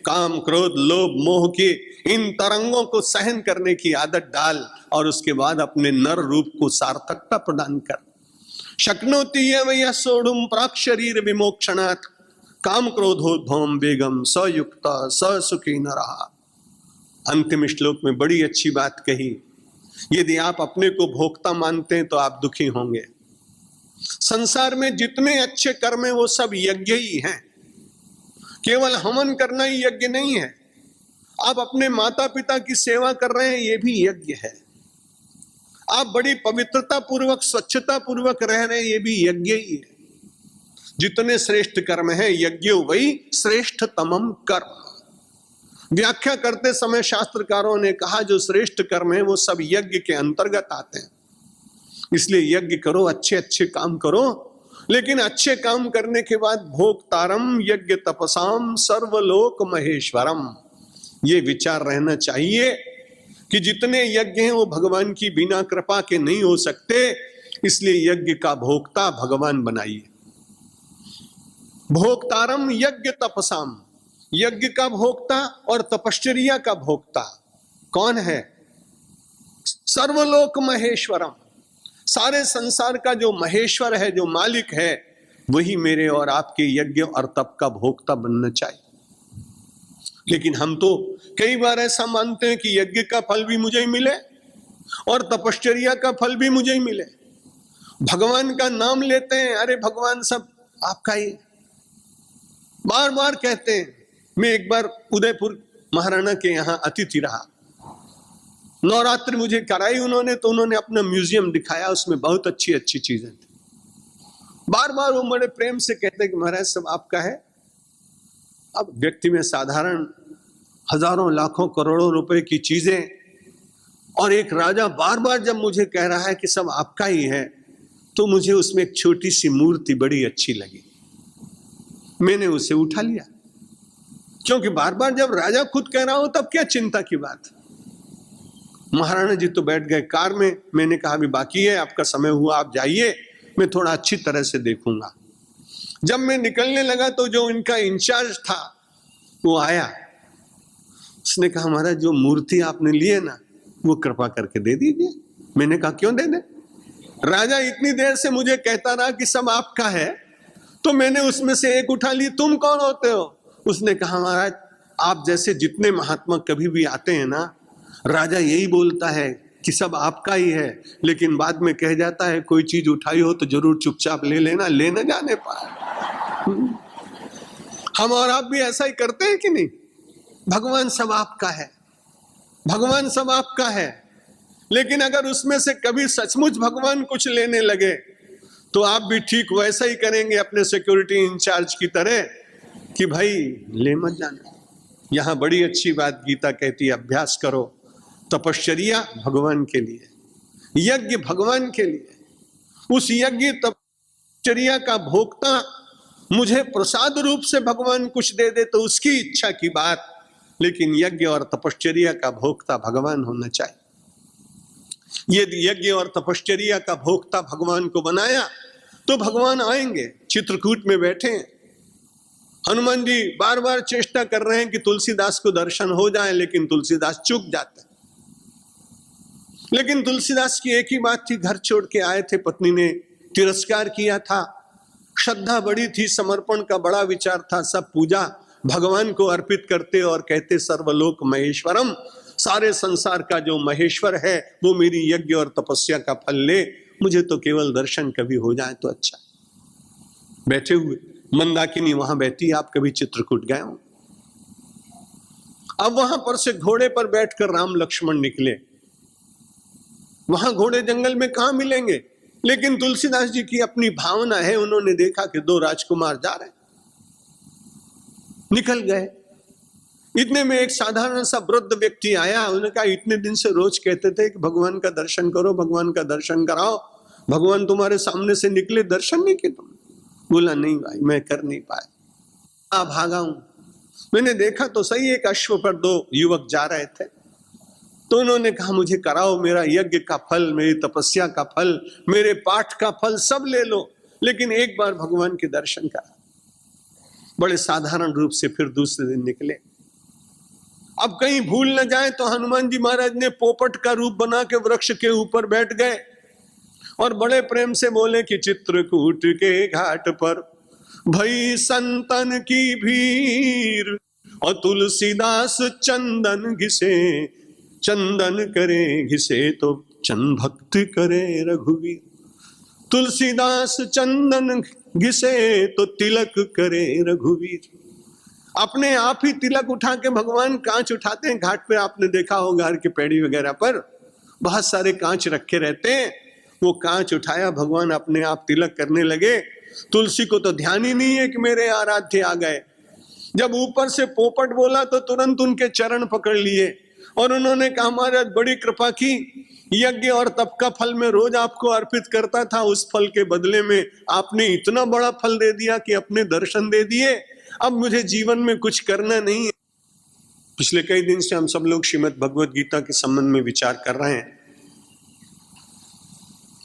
काम क्रोध लोभ मोह की इन तरंगों को सहन करने की आदत डाल और उसके बाद अपने नर रूप को सार्थकता प्रदान कर। शक्नोति यह सोढ़ुम प्राक शरीर विमोक्षणात् काम क्रोधोद्भवम वेगम स युक्त स सुखी न रहा। अंतिम श्लोक में बड़ी अच्छी बात कही, यदि आप अपने को भोक्ता मानते हैं तो आप दुखी होंगे। संसार में जितने अच्छे कर्म हैं वो सब यज्ञ ही हैं। केवल हवन करना ही यज्ञ नहीं है। आप अपने माता पिता की सेवा कर रहे हैं, ये भी यज्ञ है। आप बड़ी पवित्रता पूर्वक स्वच्छता पूर्वक रह रहे हैं, ये भी यज्ञ ही है। जितने श्रेष्ठ कर्म है यज्ञ वही श्रेष्ठतमम कर्म। व्याख्या करते समय शास्त्रकारों ने कहा जो श्रेष्ठ कर्म है वो सब यज्ञ के अंतर्गत आते हैं। इसलिए यज्ञ करो, अच्छे अच्छे काम करो, लेकिन अच्छे काम करने के बाद भोक्तारम यज्ञ तपसाम सर्वलोक महेश्वरम, ये विचार रहना चाहिए कि जितने यज्ञ हैं वो भगवान की बिना कृपा के नहीं हो सकते। इसलिए यज्ञ का भोक्ता भगवान बनाइए। भोक्तारम यज्ञ तपसाम, यज्ञ का भोक्ता और तपश्चर्या का भोक्ता कौन है? सर्वलोक महेश्वरम, सारे संसार का जो महेश्वर है, जो मालिक है, वही मेरे और आपके यज्ञ और तप का भोक्ता बनना चाहिए। लेकिन हम तो कई बार ऐसा मानते हैं कि यज्ञ का फल भी मुझे ही मिले और तपश्चर्या का फल भी मुझे ही मिले। भगवान का नाम लेते हैं, अरे भगवान सब आपका ही, बार बार कहते हैं। मैं एक बार उदयपुर महाराणा के यहाँ अतिथि रहा, नवरात्रि मुझे कराई उन्होंने, तो उन्होंने अपना म्यूजियम दिखाया, उसमें बहुत अच्छी अच्छी चीजें थी। बार बार वो बड़े प्रेम से कहते हैं कि महाराज सब आपका है। अब व्यक्ति में साधारण हजारों लाखों करोड़ों रुपए की चीजें, और एक राजा बार बार जब मुझे कह रहा है कि सब आपका ही है, तो मुझे उसमें एक छोटी सी मूर्ति बड़ी अच्छी लगी, मैंने उसे उठा लिया। क्योंकि बार बार जब राजा खुद कह रहा हो तब क्या चिंता की बात। महाराणा जी तो बैठ गए कार में, मैंने कहा अभी बाकी है, आपका समय हुआ, आप जाइए, मैं थोड़ा अच्छी तरह से देखूंगा। जब मैं निकलने लगा तो जो इनका इंचार्ज था वो आया, उसने कहा महाराज जो मूर्ति आपने ली है ना वो कृपा करके दे दीजिए। मैंने कहा क्यों दे दे? राजा इतनी देर से मुझे कहता रहा कि सब आपका है, तो मैंने उसमें से एक उठा ली, तुम कौन होते हो? उसने कहा महाराज आप जैसे जितने महात्मा कभी भी आते हैं ना, राजा यही बोलता है कि सब आपका ही है, लेकिन बाद में कह जाता है कोई चीज उठाई हो तो जरूर चुपचाप ले लेना, ले न जाने पाए। हम और आप भी ऐसा ही करते हैं कि नहीं? भगवान सब आपका है, भगवान सब आपका है, लेकिन अगर उसमें से कभी सचमुच भगवान कुछ लेने लगे तो आप भी ठीक वैसा ही करेंगे अपने सिक्योरिटी इंचार्ज की तरह कि भाई ले मत जाना। यहां बड़ी अच्छी बात गीता कहती है, अभ्यास करो। तपश्चर्या भगवान के लिए, यज्ञ भगवान के लिए, उस यज्ञ तप तपश्चर्या का भोक्ता मुझे प्रसाद रूप से भगवान कुछ दे दे तो उसकी इच्छा की बात, लेकिन यज्ञ और तपश्चर्या का भोक्ता भगवान होना चाहिए। यदि यज्ञ और तपश्चर्या का भोक्ता भगवान को बनाया तो भगवान आएंगे। चित्रकूट में बैठे हैं, हनुमान जी बार बार चेष्टा कर रहे हैं कि तुलसीदास को दर्शन हो जाए, लेकिन तुलसीदास चूक जाते। लेकिन तुलसीदास की एक ही बात थी, घर छोड़ के आए थे, पत्नी ने तिरस्कार किया था, श्रद्धा बड़ी थी, समर्पण का बड़ा विचार था, सब पूजा भगवान को अर्पित करते और कहते सर्वलोक महेश्वरम, सारे संसार का जो महेश्वर है वो मेरी यज्ञ और तपस्या का फल ले, मुझे तो केवल दर्शन कभी हो जाए तो अच्छा। बैठे हुए मंदाकिनी वहां बैठी, आप कभी चित्रकूट गए हो? अब वहां पर से घोड़े पर बैठकर राम लक्ष्मण निकले। वहां घोड़े जंगल में कहां मिलेंगे, लेकिन तुलसीदास जी की अपनी भावना है, उन्होंने देखा कि दो राजकुमार जा रहे, निकल गए। इतने में एक साधारण सा वृद्ध व्यक्ति आया, उन्होंने कहा इतने दिन से रोज कहते थे कि भगवान का दर्शन करो, भगवान का दर्शन कराओ, भगवान तुम्हारे सामने से निकले, दर्शन नहीं किए तुम? बोला नहीं भाई, मैं कर नहीं पाया, भागा हूं। मैंने देखा तो सही, एक अश्व पर दो युवक जा रहे थे, तो उन्होंने कहा मुझे कराओ, मेरा यज्ञ का फल, मेरी तपस्या का फल, मेरे पाठ का फल सब ले लो, लेकिन एक बार भगवान के दर्शन करा। बड़े साधारण रूप से फिर दूसरे दिन निकले। अब कहीं भूल न जाए तो हनुमान जी महाराज ने पोपट का रूप बना के वृक्ष के ऊपर बैठ गए और बड़े प्रेम से बोले कि चित्रकूट के घाट पर भई संतन की भीड़ और तुलसीदास चंदन घिसे, चंदन करे घिसे तो चंद भक्त करे रघुवीर। तुलसीदास चंदन घिसे तो तिलक करे रघुवीर। अपने आप ही तिलक उठा के भगवान कांच उठाते हैं, घाट पे आपने देखा होगा के पेड़ी वगैरह पर बहुत सारे कांच रखे रहते हैं, वो कांच उठाया, भगवान अपने आप तिलक करने लगे। तुलसी को तो ध्यान ही नहीं है कि मेरे आराध्य आ गए। जब ऊपर से पोपट बोला तो तुरंत उनके चरण पकड़ लिए और उन्होंने कहा महाराज बड़ी कृपा की, यज्ञ और तप का फल मैं रोज आपको अर्पित करता था, उस फल के बदले में आपने इतना बड़ा फल दे दिया कि अपने दर्शन दे दिए, अब मुझे जीवन में कुछ करना नहीं है। पिछले कई दिन से हम सब लोग श्रीमद् भगवद गीता के संबंध में विचार कर रहे हैं।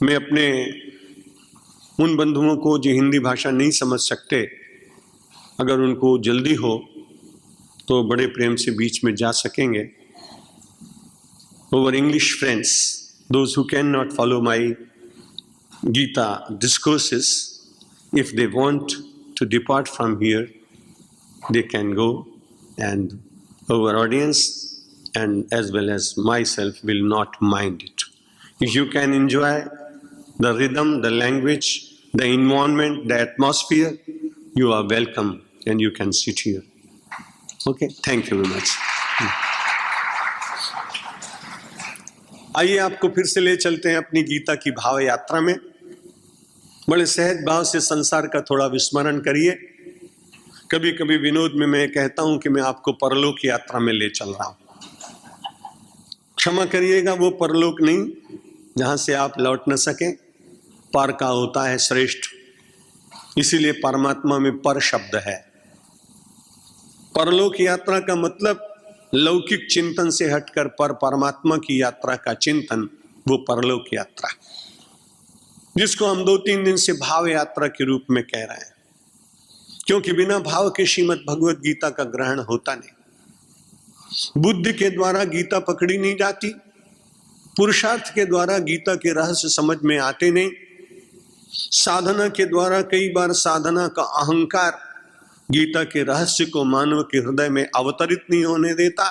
मैं अपने उन बंधुओं को जो हिंदी भाषा नहीं समझ सकते, अगर उनको जल्दी हो तो बड़े प्रेम से बीच में जा सकेंगे। Our English friends, those who cannot follow my Gita discourses, if they want to depart from here, they can go, and our audience and as well as myself will not mind it. If you can enjoy the rhythm, the language, the environment, the atmosphere, you are welcome and you can sit here. Okay, thank you very much. आइए आपको फिर से ले चलते हैं अपनी गीता की भाव यात्रा में। बड़े सहज भाव से संसार का थोड़ा विस्मरण करिए। कभी कभी विनोद में मैं कहता हूं कि मैं आपको परलोक यात्रा में ले चल रहा हूं। क्षमा करिएगा, वो परलोक नहीं जहां से आप लौट न सके, पर का होता है श्रेष्ठ, इसीलिए परमात्मा में पर शब्द है। परलोक यात्रा का मतलब लौकिक चिंतन से हटकर पर परमात्मा की यात्रा का चिंतन, वो परलोक यात्रा, जिसको हम 2-3 दिन से भाव यात्रा के रूप में कह रहे हैं, क्योंकि बिना भाव के श्रीमद् भगवद गीता का ग्रहण होता नहीं। बुद्धि के द्वारा गीता पकड़ी नहीं जाती, पुरुषार्थ के द्वारा गीता के रहस्य समझ में आते नहीं, साधना के द्वारा कई बार साधना का अहंकार गीता के रहस्य को मानव के हृदय में अवतरित नहीं होने देता।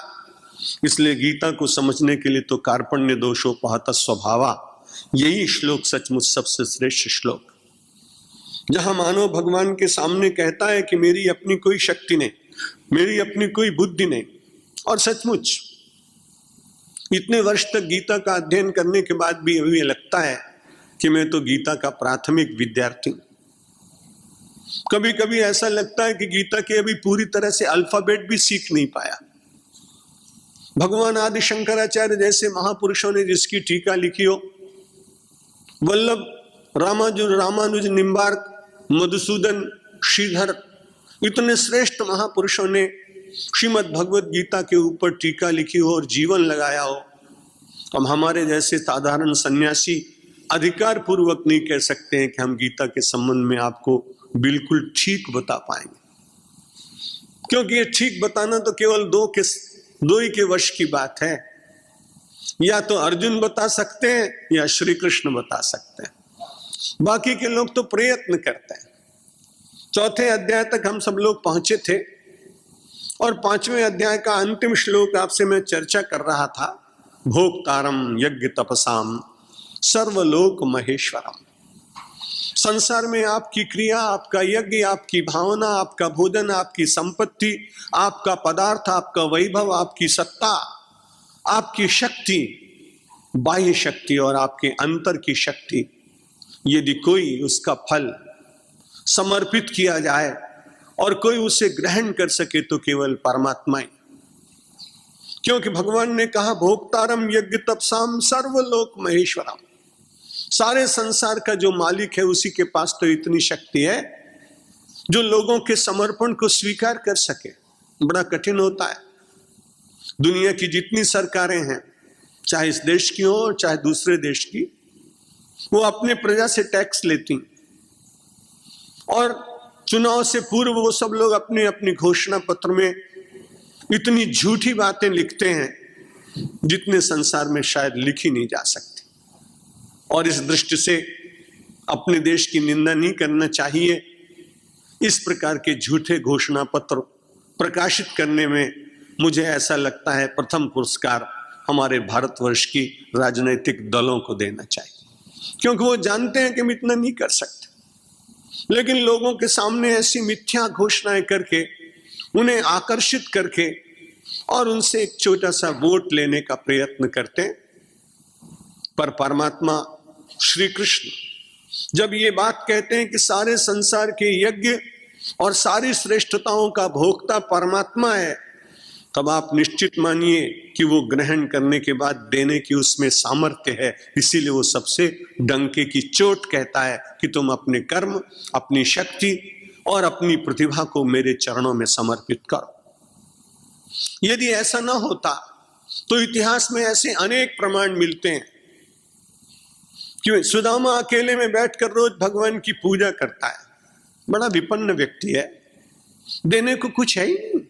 इसलिए गीता को समझने के लिए तो कार्पण्य दोषोपहत स्वभावा, यही श्लोक सचमुच सबसे श्रेष्ठ श्लोक, जहां मानव भगवान के सामने कहता है कि मेरी अपनी कोई शक्ति नहीं, मेरी अपनी कोई बुद्धि नहीं। और सचमुच इतने वर्ष तक गीता का अध्ययन करने के बाद भी अभी लगता है कि मैं तो गीता का प्राथमिक विद्यार्थी। कभी कभी ऐसा लगता है कि गीता के अभी पूरी तरह से अल्फाबेट भी सीख नहीं पाया। भगवान आदि शंकराचार्य जैसे महापुरुषों ने जिसकी टीका लिखी हो, वल्लभ रामानुज निम्बार्क मधुसूदन, श्रीधर, इतने श्रेष्ठ महापुरुषों ने श्रीमद् भगवत गीता के ऊपर टीका लिखी हो और जीवन लगाया हो, अब हमारे जैसे साधारण सन्यासी अधिकार पूर्वक नहीं कह सकते हैं कि हम गीता के संबंध में आपको बिल्कुल ठीक बता पाएंगे, क्योंकि ये ठीक बताना तो केवल दो ही के वश की बात है। या तो अर्जुन बता सकते हैं या श्री कृष्ण बता सकते हैं, बाकी के लोग तो प्रयत्न करते हैं। चौथे अध्याय तक हम सब लोग पहुंचे थे और 5वें अध्याय का अंतिम श्लोक आपसे मैं चर्चा कर रहा था। भोक्तारम यज्ञ तपसाम सर्वलोक महेश्वरम। संसार में आपकी क्रिया, आपका यज्ञ, आपकी भावना, आपका भोजन, आपकी संपत्ति, आपका पदार्थ, आपका वैभव, आपकी सत्ता, आपकी शक्ति, बाह्य शक्ति और आपके अंतर की शक्ति, यदि कोई उसका फल समर्पित किया जाए और कोई उसे ग्रहण कर सके तो केवल परमात्मा ही। क्योंकि भगवान ने कहा भोक्तारम यज्ञ तपसाम सर्वलोक महेश्वरम। सारे संसार का जो मालिक है उसी के पास तो इतनी शक्ति है जो लोगों के समर्पण को स्वीकार कर सके। बड़ा कठिन होता है। दुनिया की जितनी सरकारें हैं, चाहे इस देश की हो चाहे दूसरे देश की, वो अपने प्रजा से टैक्स लेती और चुनाव से पूर्व वो सब लोग अपने अपनी घोषणा पत्र में इतनी झूठी बातें लिखते हैं जितने संसार में शायद लिखी नहीं जा सकती। और इस दृष्टि से अपने देश की निंदा नहीं करना चाहिए। इस प्रकार के झूठे घोषणा पत्र प्रकाशित करने में मुझे ऐसा लगता है प्रथम पुरस्कार हमारे भारतवर्ष की राजनीतिक दलों को देना चाहिए, क्योंकि वो जानते हैं कि हम इतना नहीं कर सकते, लेकिन लोगों के सामने ऐसी मिथ्या घोषणाएं करके, उन्हें आकर्षित करके और उनसे एक छोटा सा वोट लेने का प्रयत्न करते हैं। पर परमात्मा श्री कृष्ण जब ये बात कहते हैं कि सारे संसार के यज्ञ और सारी श्रेष्ठताओं का भोक्ता परमात्मा है, तब आप निश्चित मानिए कि वो ग्रहण करने के बाद देने की उसमें सामर्थ्य है। इसीलिए वो सबसे डंके की चोट कहता है कि तुम अपने कर्म, अपनी शक्ति और अपनी प्रतिभा को मेरे चरणों में समर्पित करो। यदि ऐसा ना होता तो इतिहास में ऐसे अनेक प्रमाण मिलते हैं कि सुदामा अकेले में बैठकर रोज भगवान की पूजा करता है। बड़ा विपन्न व्यक्ति है, देने को कुछ है ही नहीं।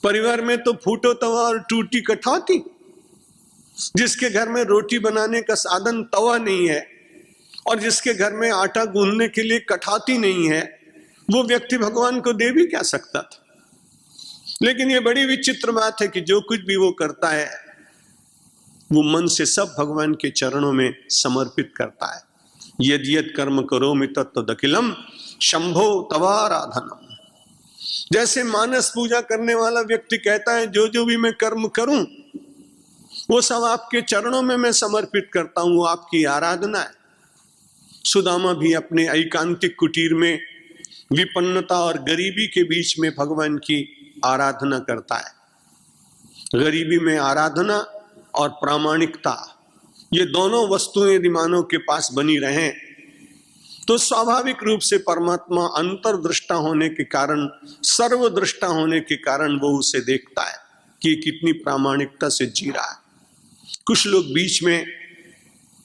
परिवार में तो फूटो तवा और टूटी कठौती। जिसके घर में रोटी बनाने का साधन तवा नहीं है और जिसके घर में आटा गूंथने के लिए कठौती नहीं है, वो व्यक्ति भगवान को दे भी क्या सकता था। लेकिन ये बड़ी विचित्र बात है कि जो कुछ भी वो करता है वो मन से सब भगवान के चरणों में समर्पित करता है। यद यद कर्म करोमि तत्तदखिलम शंभो तवाराधनम। जैसे मानस पूजा करने वाला व्यक्ति कहता है जो जो भी मैं कर्म करूं वो सब आपके चरणों में मैं समर्पित करता हूं, वो आपकी आराधना है। सुदामा भी अपने एकांतिक कुटीर में विपन्नता और गरीबी के बीच में भगवान की आराधना करता है। गरीबी में आराधना और प्रामाणिकता, ये दोनों वस्तुएं यदि मानव के पास बनी रहें तो स्वाभाविक रूप से परमात्मा अंतर्दृष्टा होने के कारण, सर्वदृष्टा होने के कारण वो उसे देखता है कि कितनी प्रामाणिकता से जी रहा है। कुछ लोग बीच में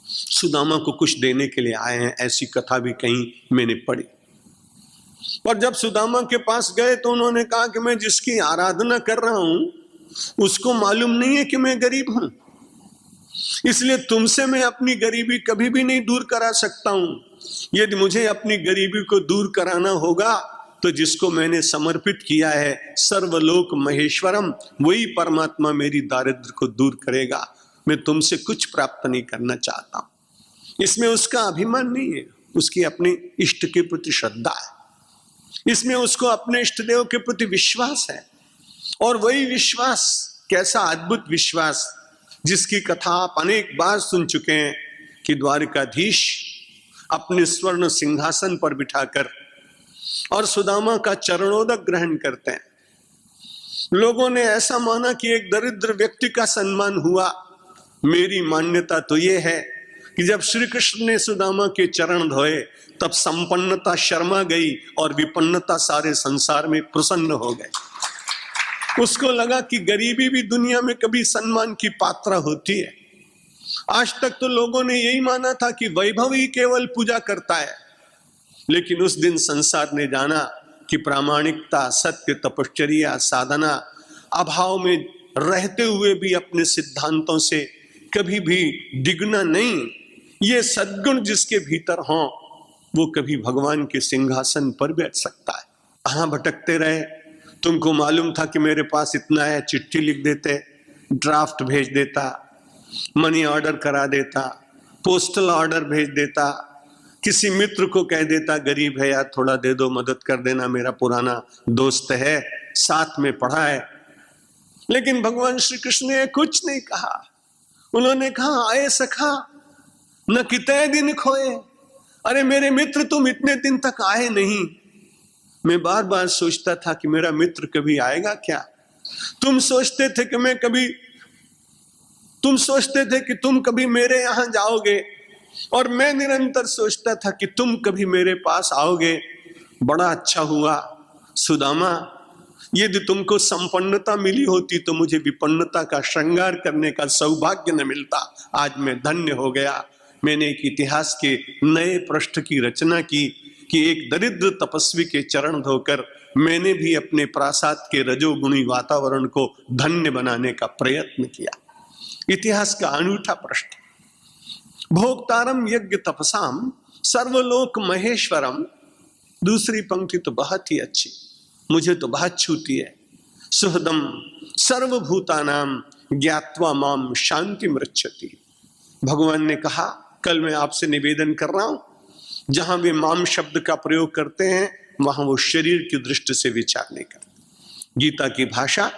सुदामा को कुछ देने के लिए आए हैं, ऐसी कथा भी कहीं मैंने पढ़ी। पर जब सुदामा के पास गए तो उन्होंने कहा कि मैं जिसकी आराधना कर रहा हूं उसको मालूम नहीं है कि मैं गरीब हूं, इसलिए तुमसे मैं अपनी गरीबी कभी भी नहीं दूर करा सकता हूं। यदि मुझे अपनी गरीबी को दूर कराना होगा तो जिसको मैंने समर्पित किया है सर्वलोक महेश्वरम, वही परमात्मा मेरी दारिद्र्य को दूर करेगा। मैं तुमसे कुछ प्राप्त नहीं करना चाहता हूं। इसमें उसका अभिमान नहीं है, उसकी अपने इष्ट के प्रति श्रद्धा है। इसमें उसको अपने इष्ट देव के प्रति विश्वास है। और वही विश्वास, कैसा अद्भुत विश्वास, जिसकी कथा आप अनेक बार सुन चुके हैं कि द्वारिकाधीश अपने स्वर्ण सिंहासन पर बिठाकर और सुदामा का चरणोदक ग्रहण करते हैं। लोगों ने ऐसा माना कि एक दरिद्र व्यक्ति का सम्मान हुआ। मेरी मान्यता तो यह है कि जब श्री कृष्ण ने सुदामा के चरण धोए तब संपन्नता शर्मा गई और विपन्नता सारे संसार में प्रसन्न हो गए। उसको लगा कि गरीबी भी दुनिया में कभी सम्मान की पात्र होती है। आज तक तो लोगों ने यही माना था कि वैभव ही केवल पूजा करता है, लेकिन उस दिन संसार ने जाना कि प्रामाणिकता, सत्य, तपश्चर्या, साधना, अभाव में रहते हुए भी अपने सिद्धांतों से कभी भी डिगना नहीं, ये सद्गुण जिसके भीतर हो वो कभी भगवान के सिंहासन पर बैठ सकता है। कहां भटकते रहे, तुमको मालूम था कि मेरे पास इतना है, चिट्ठी लिख देते, ड्राफ्ट भेज देता, मनी ऑर्डर करा देता, पोस्टल ऑर्डर भेज देता, किसी मित्र को कह देता गरीब है यार थोड़ा दे दो, मदद कर देना, मेरा पुराना दोस्त है, साथ में पढ़ा है। लेकिन भगवान श्री कृष्ण ने कुछ नहीं कहा। उन्होंने कहा आए सखा न कितने दिन खोए, अरे मेरे मित्र तुम इतने दिन तक आए नहीं। मैं बार बार सोचता था कि मेरा मित्र कभी आएगा क्या। तुम सोचते थे कि तुम कभी मेरे यहां जाओगे, और मैं निरंतर सोचता था कि तुम कभी मेरे पास आओगे। बड़ा अच्छा हुआ सुदामा, यदि तुमको संपन्नता मिली होती तो मुझे विपन्नता का श्रृंगार करने का सौभाग्य न मिलता। आज मैं धन्य हो गया। मैंने एक इतिहास के नए पृष्ठ की रचना की कि एक दरिद्र तपस्वी के चरण धोकर मैंने भी अपने प्रासाद के रजोगुणी वातावरण को धन्य बनाने का प्रयत्न किया। इतिहास का अनूठा पृष्ठ। भोक्तारम यज्ञ तपसाम सर्वलोक महेश्वरम। दूसरी पंक्ति तो बहुत ही अच्छी, मुझे तो बहुत छूती है। सुहृदम सर्वभूतानाम ज्ञात्वा माम शांति मृच्छति। भगवान ने कहा कल मैं आपसे निवेदन कर रहा हूं, जहां वे माम शब्द का प्रयोग करते हैं वहां वो शरीर की दृष्टि से विचार नहीं करते। गीता की भाषा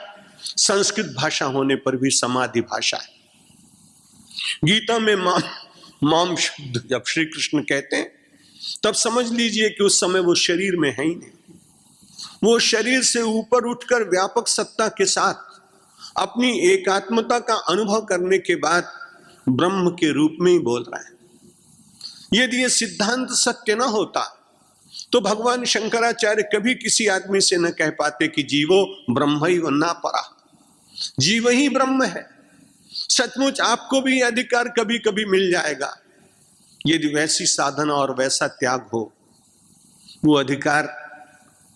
संस्कृत भाषा होने पर भी समाधि भाषा है। गीता में माम शब्द जब श्री कृष्ण कहते हैं तब समझ लीजिए कि उस समय वो शरीर में है ही नहीं। वो शरीर से ऊपर उठकर व्यापक सत्ता के साथ अपनी एकात्मता का अनुभव करने के बाद ब्रह्म के रूप में ही बोल रहा है। यदि ये सिद्धांत सत्य न होता तो भगवान शंकराचार्य कभी किसी आदमी से न कह पाते कि जीवो ब्रह्मैव न परा, जीव ही ब्रह्म है। सचमुच आपको भी अधिकार कभी कभी मिल जाएगा यदि वैसी साधना और वैसा त्याग हो। वो अधिकार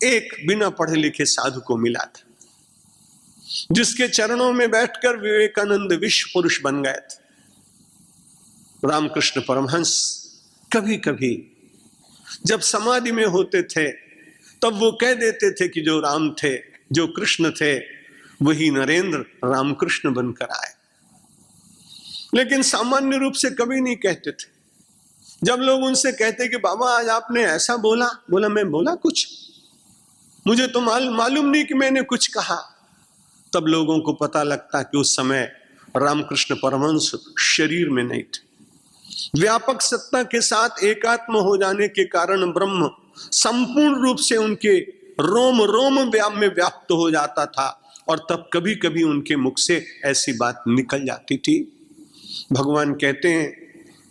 एक बिना पढ़े लिखे साधु को मिला था, जिसके चरणों में बैठकर विवेकानंद विश्व पुरुष बन गए थे। रामकृष्ण परमहंस कभी कभी जब समाधि में होते थे तब वो कह देते थे कि जो राम थे, जो कृष्ण थे, वही नरेंद्र रामकृष्ण बनकर आए। लेकिन सामान्य रूप से कभी नहीं कहते थे। जब लोग उनसे कहते कि बाबा आज आपने ऐसा बोला, बोला मैं बोला कुछ, मुझे तो मालूम नहीं कि मैंने कुछ कहा। तब लोगों को पता लगता कि उस समय रामकृष्ण परमहंस शरीर में नहीं थे। व्यापक सत्ता के साथ एकात्म हो जाने के कारण ब्रह्म संपूर्ण रूप से उनके रोम रोम में व्याप्त हो जाता था, और तब कभी कभी उनके मुख से ऐसी बात निकल जाती थी। भगवान कहते हैं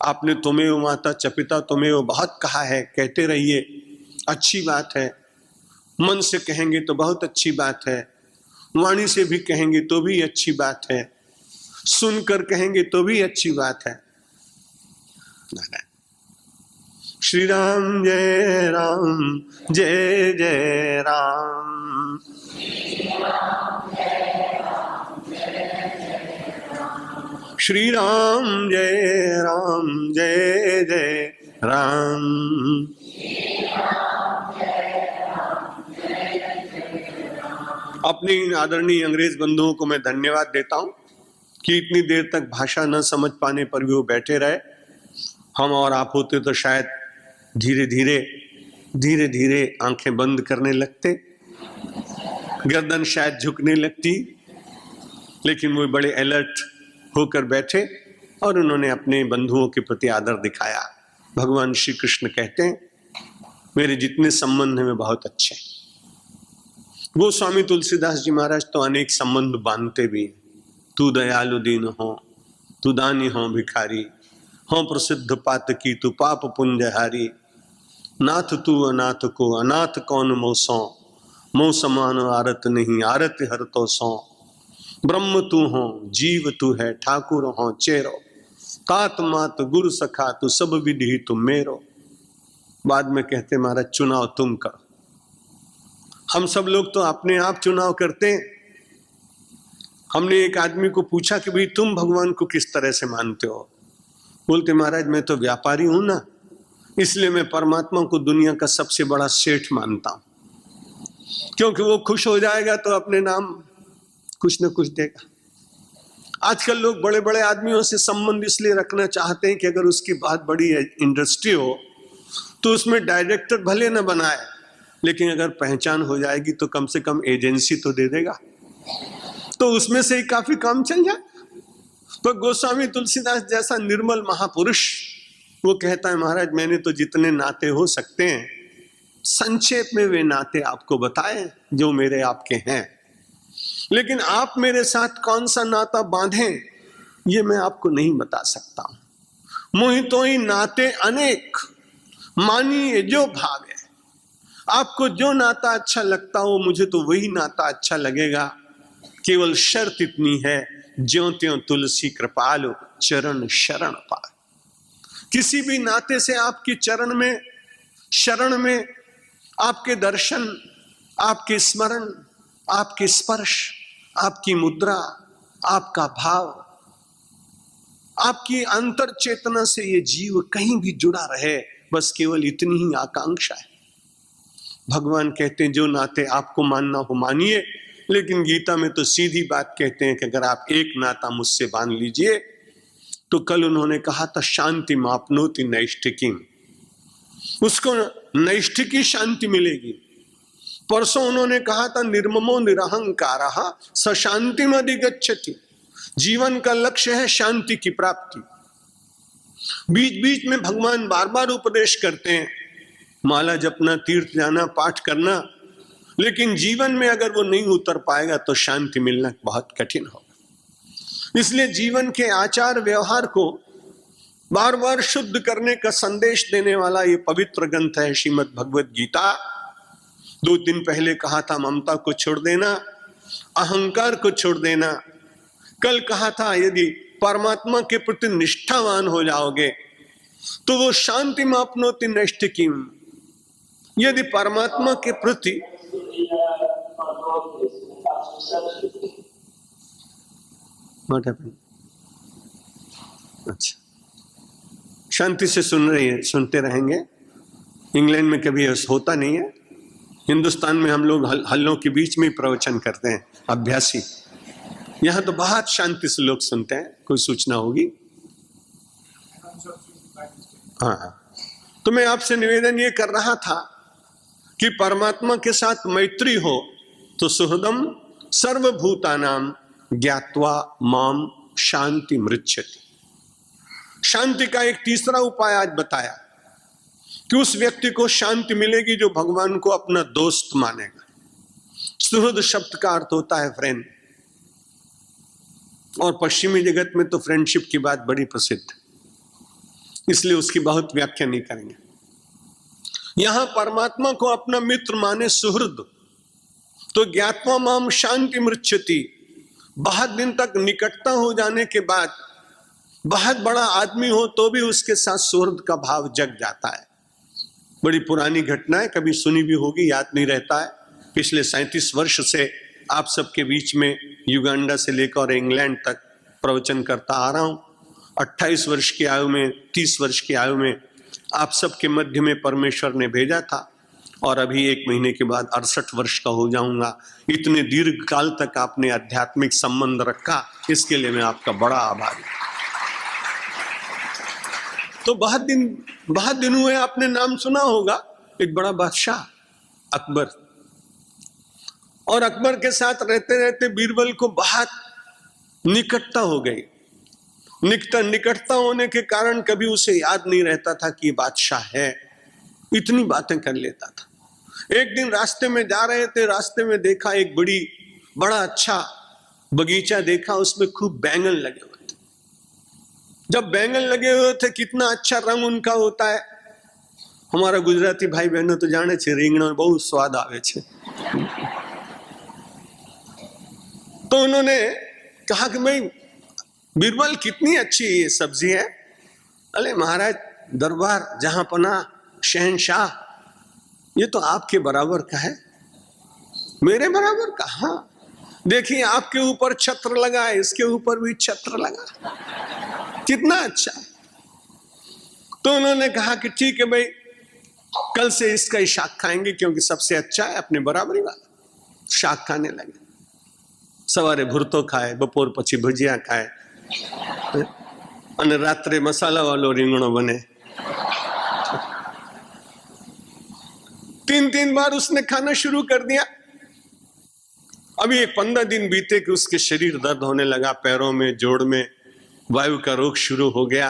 आपने त्वमेव माता च पिता त्वमेव बहुत कहा है, कहते रहिए, अच्छी बात है। मन से कहेंगे तो बहुत अच्छी बात है, वाणी से भी कहेंगे तो भी अच्छी बात है, सुनकर कहेंगे तो भी अच्छी बात है। श्री राम जय राम जय जय राम। श्री राम जय राम जय जय राम। अपने इन आदरणीय अंग्रेज बंधुओं को मैं धन्यवाद देता हूं कि इतनी देर तक भाषा न समझ पाने पर भी वो बैठे रहे। हम और आप होते तो शायद धीरे धीरे आंखें बंद करने लगते, गर्दन शायद झुकने लगती, लेकिन वो बड़े अलर्ट होकर बैठे और उन्होंने अपने बंधुओं के प्रति आदर दिखाया। भगवान श्री कृष्ण कहते हैं मेरे जितने संबंध हैं वे बहुत अच्छे। गोस्वामी तुलसीदास जी महाराज तो अनेक संबंध बांधते भी हैं। तू दयालु दीन हो, तू दानी हो भिखारी, हों प्रसिद्ध पातकी तू पाप पुंजहारी, नाथ तू अनाथ को अनाथ कौन मोसों, मोह समान आरत नहीं आरत हर तो सो, ब्रह्म तू हो जीव तू है ठाकुर हो चेरो, तात मात गुरु सखा तू सब विधि तुम मेरो। बाद में कहते महाराज चुनाव तुम करो। हम सब लोग तो अपने आप चुनाव करते हैं। हमने एक आदमी को पूछा कि भाई तुम भगवान को किस तरह से मानते हो? बोलते महाराज मैं तो व्यापारी हूं ना, इसलिए मैं परमात्मा को दुनिया का सबसे बड़ा सेठ मानता हूं, क्योंकि वो खुश हो जाएगा तो अपने नाम कुछ न कुछ देगा। आजकल लोग बड़े बड़े आदमियों से संबंध इसलिए रखना चाहते हैं कि अगर उसकी बहुत बड़ी इंडस्ट्री हो तो उसमें डायरेक्टर भले न बनाए, लेकिन अगर पहचान हो जाएगी तो कम से कम एजेंसी तो दे देगा, तो उसमें से ही काफी काम चल जाए। तो गोस्वामी तुलसीदास जैसा निर्मल महापुरुष वो कहता है महाराज मैंने तो जितने नाते हो सकते हैं संक्षेप में वे नाते आपको बताए जो मेरे आपके हैं, लेकिन आप मेरे साथ कौन सा नाता बांधें ये मैं आपको नहीं बता सकता हूं। मोहितो ही नाते अनेक मानिए जो भाग है। आपको जो नाता अच्छा लगता हो मुझे तो वही नाता अच्छा लगेगा, केवल शर्त इतनी है ज्यों त्यों तुलसी कृपालु चरण शरण पाए। किसी भी नाते से आपकी चरण में शरण में आपके दर्शन, आपके स्मरण, आपके स्पर्श, आपकी मुद्रा, आपका भाव, आपकी अंतर चेतना से ये जीव कहीं भी जुड़ा रहे, बस केवल इतनी ही आकांक्षा है। भगवान कहते हैं जो नाते आपको मानना हो मानिए, लेकिन गीता में तो सीधी बात कहते हैं कि अगर आप एक नाता मुझसे बांध लीजिए, तो कल उन्होंने कहा था शांति मापनोति नैष्ठिकीम, उसको नैष्ठिकी शांति मिलेगी। परसों उन्होंने कहा था निर्ममो निरहंकारः स शांतिम अधिगच्छति, जीवन का लक्ष्य है शांति की प्राप्ति। बीच बीच में भगवान बार बार उपदेश करते हैं माला जपना, तीर्थ जाना, पाठ करना, लेकिन जीवन में अगर वो नहीं उतर पाएगा तो शांति मिलना बहुत कठिन होगा। इसलिए जीवन के आचार व्यवहार को बार बार शुद्ध करने का संदेश देने वाला ये पवित्र ग्रंथ है श्रीमद् भगवत गीता। 2 दिन पहले कहा था ममता को छोड़ देना, अहंकार को छोड़ देना। कल कहा था यदि परमात्मा के प्रति निष्ठावान हो जाओगे तो वो शांति में अपनोति नैष्ठिकीम। यदि परमात्मा के प्रति अच्छा शांति से सुनते रहेंगे। इंग्लैंड में कभी होता नहीं है, हिंदुस्तान में हम लोग हल्लों के बीच में प्रवचन करते हैं, अभ्यासी। यहां तो बहुत शांति से लोग सुनते हैं। कोई सूचना होगी? हाँ, तो मैं आपसे निवेदन ये कर रहा था कि परमात्मा के साथ मैत्री हो तो सुहृदम सर्वभूतानाम ज्ञात्वा माम शांति मृच्छति। शांति का एक तीसरा उपाय आज बताया कि उस व्यक्ति को शांति मिलेगी जो भगवान को अपना दोस्त मानेगा। सुहृद शब्द का अर्थ होता है फ्रेंड, और पश्चिमी जगत में तो फ्रेंडशिप की बात बड़ी प्रसिद्ध, इसलिए उसकी बहुत व्याख्या नहीं करेंगे। यहां परमात्मा को अपना मित्र माने सुहृद, तो ज्ञात्वा माम शांति मृच्छति। बहुत दिन तक निकटता हो जाने के बाद बहुत बड़ा आदमी हो तो भी उसके साथ सुहृद का भाव जग जाता है। बड़ी पुरानी घटना है, कभी सुनी भी होगी, याद नहीं रहता है। पिछले 37 वर्ष से आप सबके बीच में युगांडा से लेकर इंग्लैंड तक प्रवचन करता आ रहा हूं। 28 वर्ष की आयु में, 30 वर्ष की आयु में आप सबके मध्य में परमेश्वर ने भेजा था, और अभी 1 महीने के बाद 68 वर्ष का हो जाऊंगा। इतने दीर्घ काल तक आपने आध्यात्मिक संबंध रखा, इसके लिए मैं आपका बड़ा आभारी। तो बहुत दिन हुए, आपने नाम सुना होगा, एक बड़ा बादशाह अकबर, और अकबर के साथ रहते रहते बीरबल को बहुत निकटता हो गई। निकटता होने के कारण कभी उसे याद नहीं रहता था कि ये बादशाह है, इतनी बातें कर लेता था। एक दिन रास्ते में जा रहे थे, रास्ते में देखा एक बड़ा अच्छा बगीचा देखा, उसमें खूब बैंगन लगे हुए थे। जब बैंगन लगे हुए थे कितना अच्छा रंग उनका होता है। हमारा गुजराती भाई बहनों तो जाने छे રીંગણો बहुत स्वाद आवे छे। तो उन्होंने कहा कि भाई बीरबल कितनी अच्छी ये सब्जी है। अरे महाराज दरबार जहां पना शहनशाह, ये तो आपके बराबर का है। मेरे बराबर का? हाँ, देखिए आपके ऊपर छत्र लगा है, इसके ऊपर भी छत्र लगा, कितना अच्छा। तो उन्होंने कहा कि ठीक है भाई, कल से इसका ही शाक खाएंगे क्योंकि सबसे अच्छा है, अपने बराबरी वाला। शाक खाने लगे। सवारे भुरतो खाए, बपोर पछी भजिया खाए, અને રાત્રે મસાલા વાળો રીંગણો બને। 3 बार उसने खाना शुरू कर दिया। अभी एक 15 दिन बीते कि उसके शरीर दर्द होने लगा, पैरों में, जोड़ में वायु का रोग शुरू हो गया।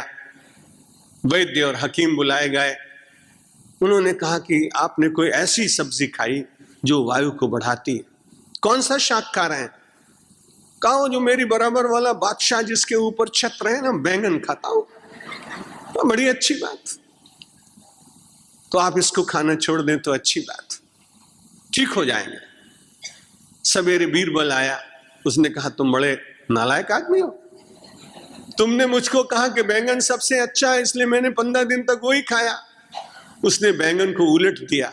वैद्य और हकीम बुलाए गए। उन्होंने कहा कि आपने कोई ऐसी सब्जी खाई जो वायु को बढ़ाती है। कौन सा शाक खा रहे हैं? कहा जो मेरी बराबर वाला बादशाह जिसके ऊपर छत्र है ना, बैंगन खाता हूं। तो बड़ी अच्छी बात, तो आप इसको खाना छोड़ दें तो अच्छी बात, ठीक हो जाएंगे। सवेरे बीरबल आया, उसने कहा तुम बड़े नालायक आदमी हो, तुमने मुझको कहा कि बैंगन सबसे अच्छा है, इसलिए मैंने 15 दिन तक वही खाया। उसने बैंगन को उलट दिया,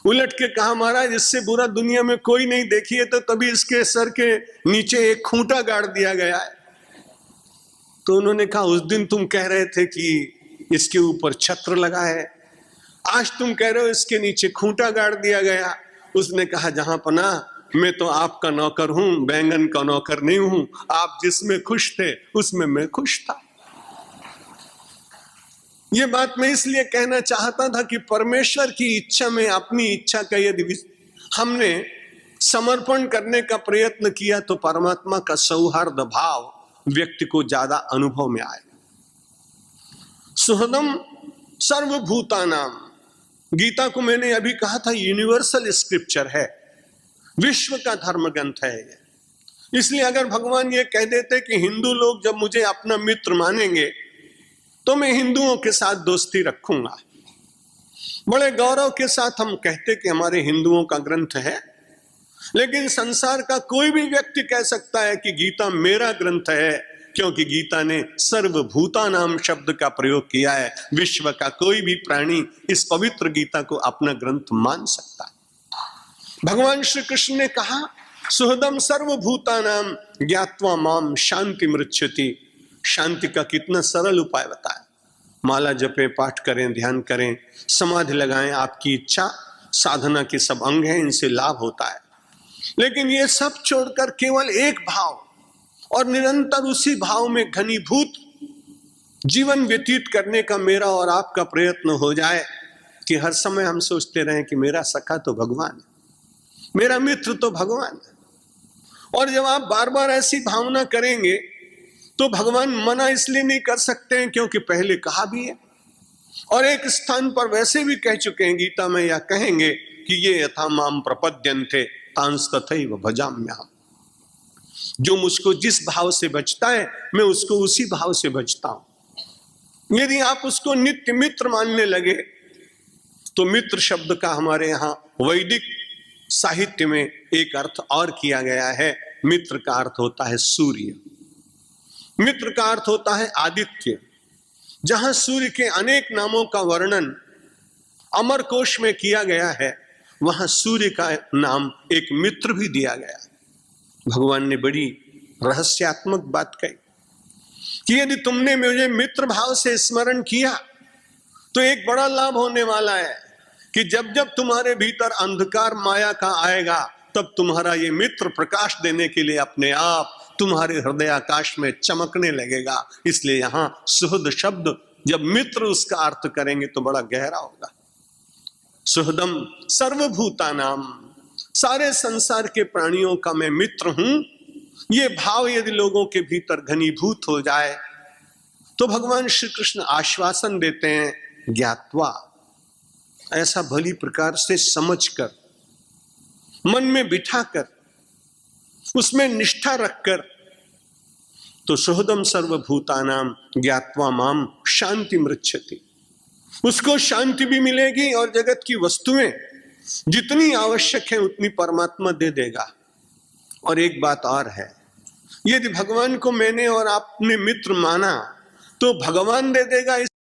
उलट के कहा महाराज इससे बुरा दुनिया में कोई नहीं देखी है, तो तभी इसके सर के नीचे एक खूंटा गाड़ दिया गया है। तो उन्होंने कहा उस दिन तुम कह रहे थे कि इसके ऊपर छत्र लगा है, आज तुम कह रहे हो इसके नीचे खूंटा गाड़ दिया गया। उसने कहा जहां पना, मैं तो आपका नौकर हूं, बैंगन का नौकर नहीं हूं। आप जिसमें खुश थे उसमें मैं खुश था। ये बात मैं इसलिए कहना चाहता था कि परमेश्वर की इच्छा में अपनी इच्छा का यदि हमने समर्पण करने का प्रयत्न किया तो परमात्मा का सौहार्द भाव व्यक्ति को ज्यादा अनुभव में आए। सुहृदम सर्वभूतानाम, गीता को मैंने अभी कहा था यूनिवर्सल स्क्रिप्चर है, विश्व का धर्म ग्रंथ है। इसलिए अगर भगवान ये कह देते कि हिंदू लोग जब मुझे अपना मित्र मानेंगे तो मैं हिंदुओं के साथ दोस्ती रखूंगा, बड़े गौरव के साथ हम कहते कि हमारे हिंदुओं का ग्रंथ है। लेकिन संसार का कोई भी व्यक्ति कह सकता है कि गीता मेरा ग्रंथ है, क्योंकि गीता ने सर्वभूतानाम शब्द का प्रयोग किया है। विश्व का कोई भी प्राणी इस पवित्र गीता को अपना ग्रंथ मान सकता है। भगवान श्री कृष्ण ने कहा सुहृदम सर्वभूतानाम ज्ञात्वा माम शांति मृच्छति। शांति का कितना सरल उपाय बताया। माला जपे, पाठ करें, ध्यान करें, समाधि लगाएं, आपकी इच्छा साधना के सब अंग हैं, इनसे लाभ होता है। लेकिन ये सब छोड़कर केवल एक भाव और निरंतर उसी भाव में घनीभूत जीवन व्यतीत करने का मेरा और आपका प्रयत्न हो जाए कि हर समय हम सोचते रहें कि मेरा सखा तो भगवान है, मेरा मित्र तो भगवान है। और जब आप बार बार ऐसी भावना करेंगे तो भगवान मना इसलिए नहीं कर सकते हैं क्योंकि पहले कहा भी है, और एक स्थान पर वैसे भी कह चुके हैं गीता में, या कहेंगे कि ये यथा माम प्रपद्यन्ते तांस तथैव भजाम्यहम्। जो मुझको जिस भाव से बचता है मैं उसको उसी भाव से बचता हूं। यदि आप उसको नित्य मित्र मानने लगे तो मित्र शब्द का हमारे यहां वैदिक साहित्य में एक अर्थ और किया गया है। मित्र का अर्थ होता है सूर्य, मित्र का अर्थ होता है आदित्य। जहां सूर्य के अनेक नामों का वर्णन अमर कोश में किया गया है, वहां सूर्य का नाम एक मित्र भी दिया गया। भगवान ने बड़ी रहस्यात्मक बात कही कि यदि तुमने मुझे मित्र भाव से स्मरण किया तो एक बड़ा लाभ होने वाला है कि जब जब तुम्हारे भीतर अंधकार माया का आएगा, तब तुम्हारा ये मित्र प्रकाश देने के लिए अपने आप तुम्हारे हृदय आकाश में चमकने लगेगा। इसलिए यहां सुहृद शब्द जब मित्र उसका अर्थ करेंगे तो बड़ा गहरा होगा। सुहृदम सर्वभूतानाम, सारे संसार के प्राणियों का मैं मित्र हूं। ये भाव यदि लोगों के भीतर घनीभूत हो जाए तो भगवान श्री कृष्ण आश्वासन देते हैं ज्ञात्वा, ऐसा भली प्रकार से समझकर, मन में बिठाकर, उसमें निष्ठा रखकर तो सोहदम सर्वभूतानाम ज्ञात्वा माम शांति मृच्छति, उसको शांति भी मिलेगी और जगत की वस्तुएं जितनी आवश्यक है उतनी परमात्मा दे देगा। और एक बात और है, यदि भगवान को मैंने और आपने मित्र माना तो भगवान दे देगा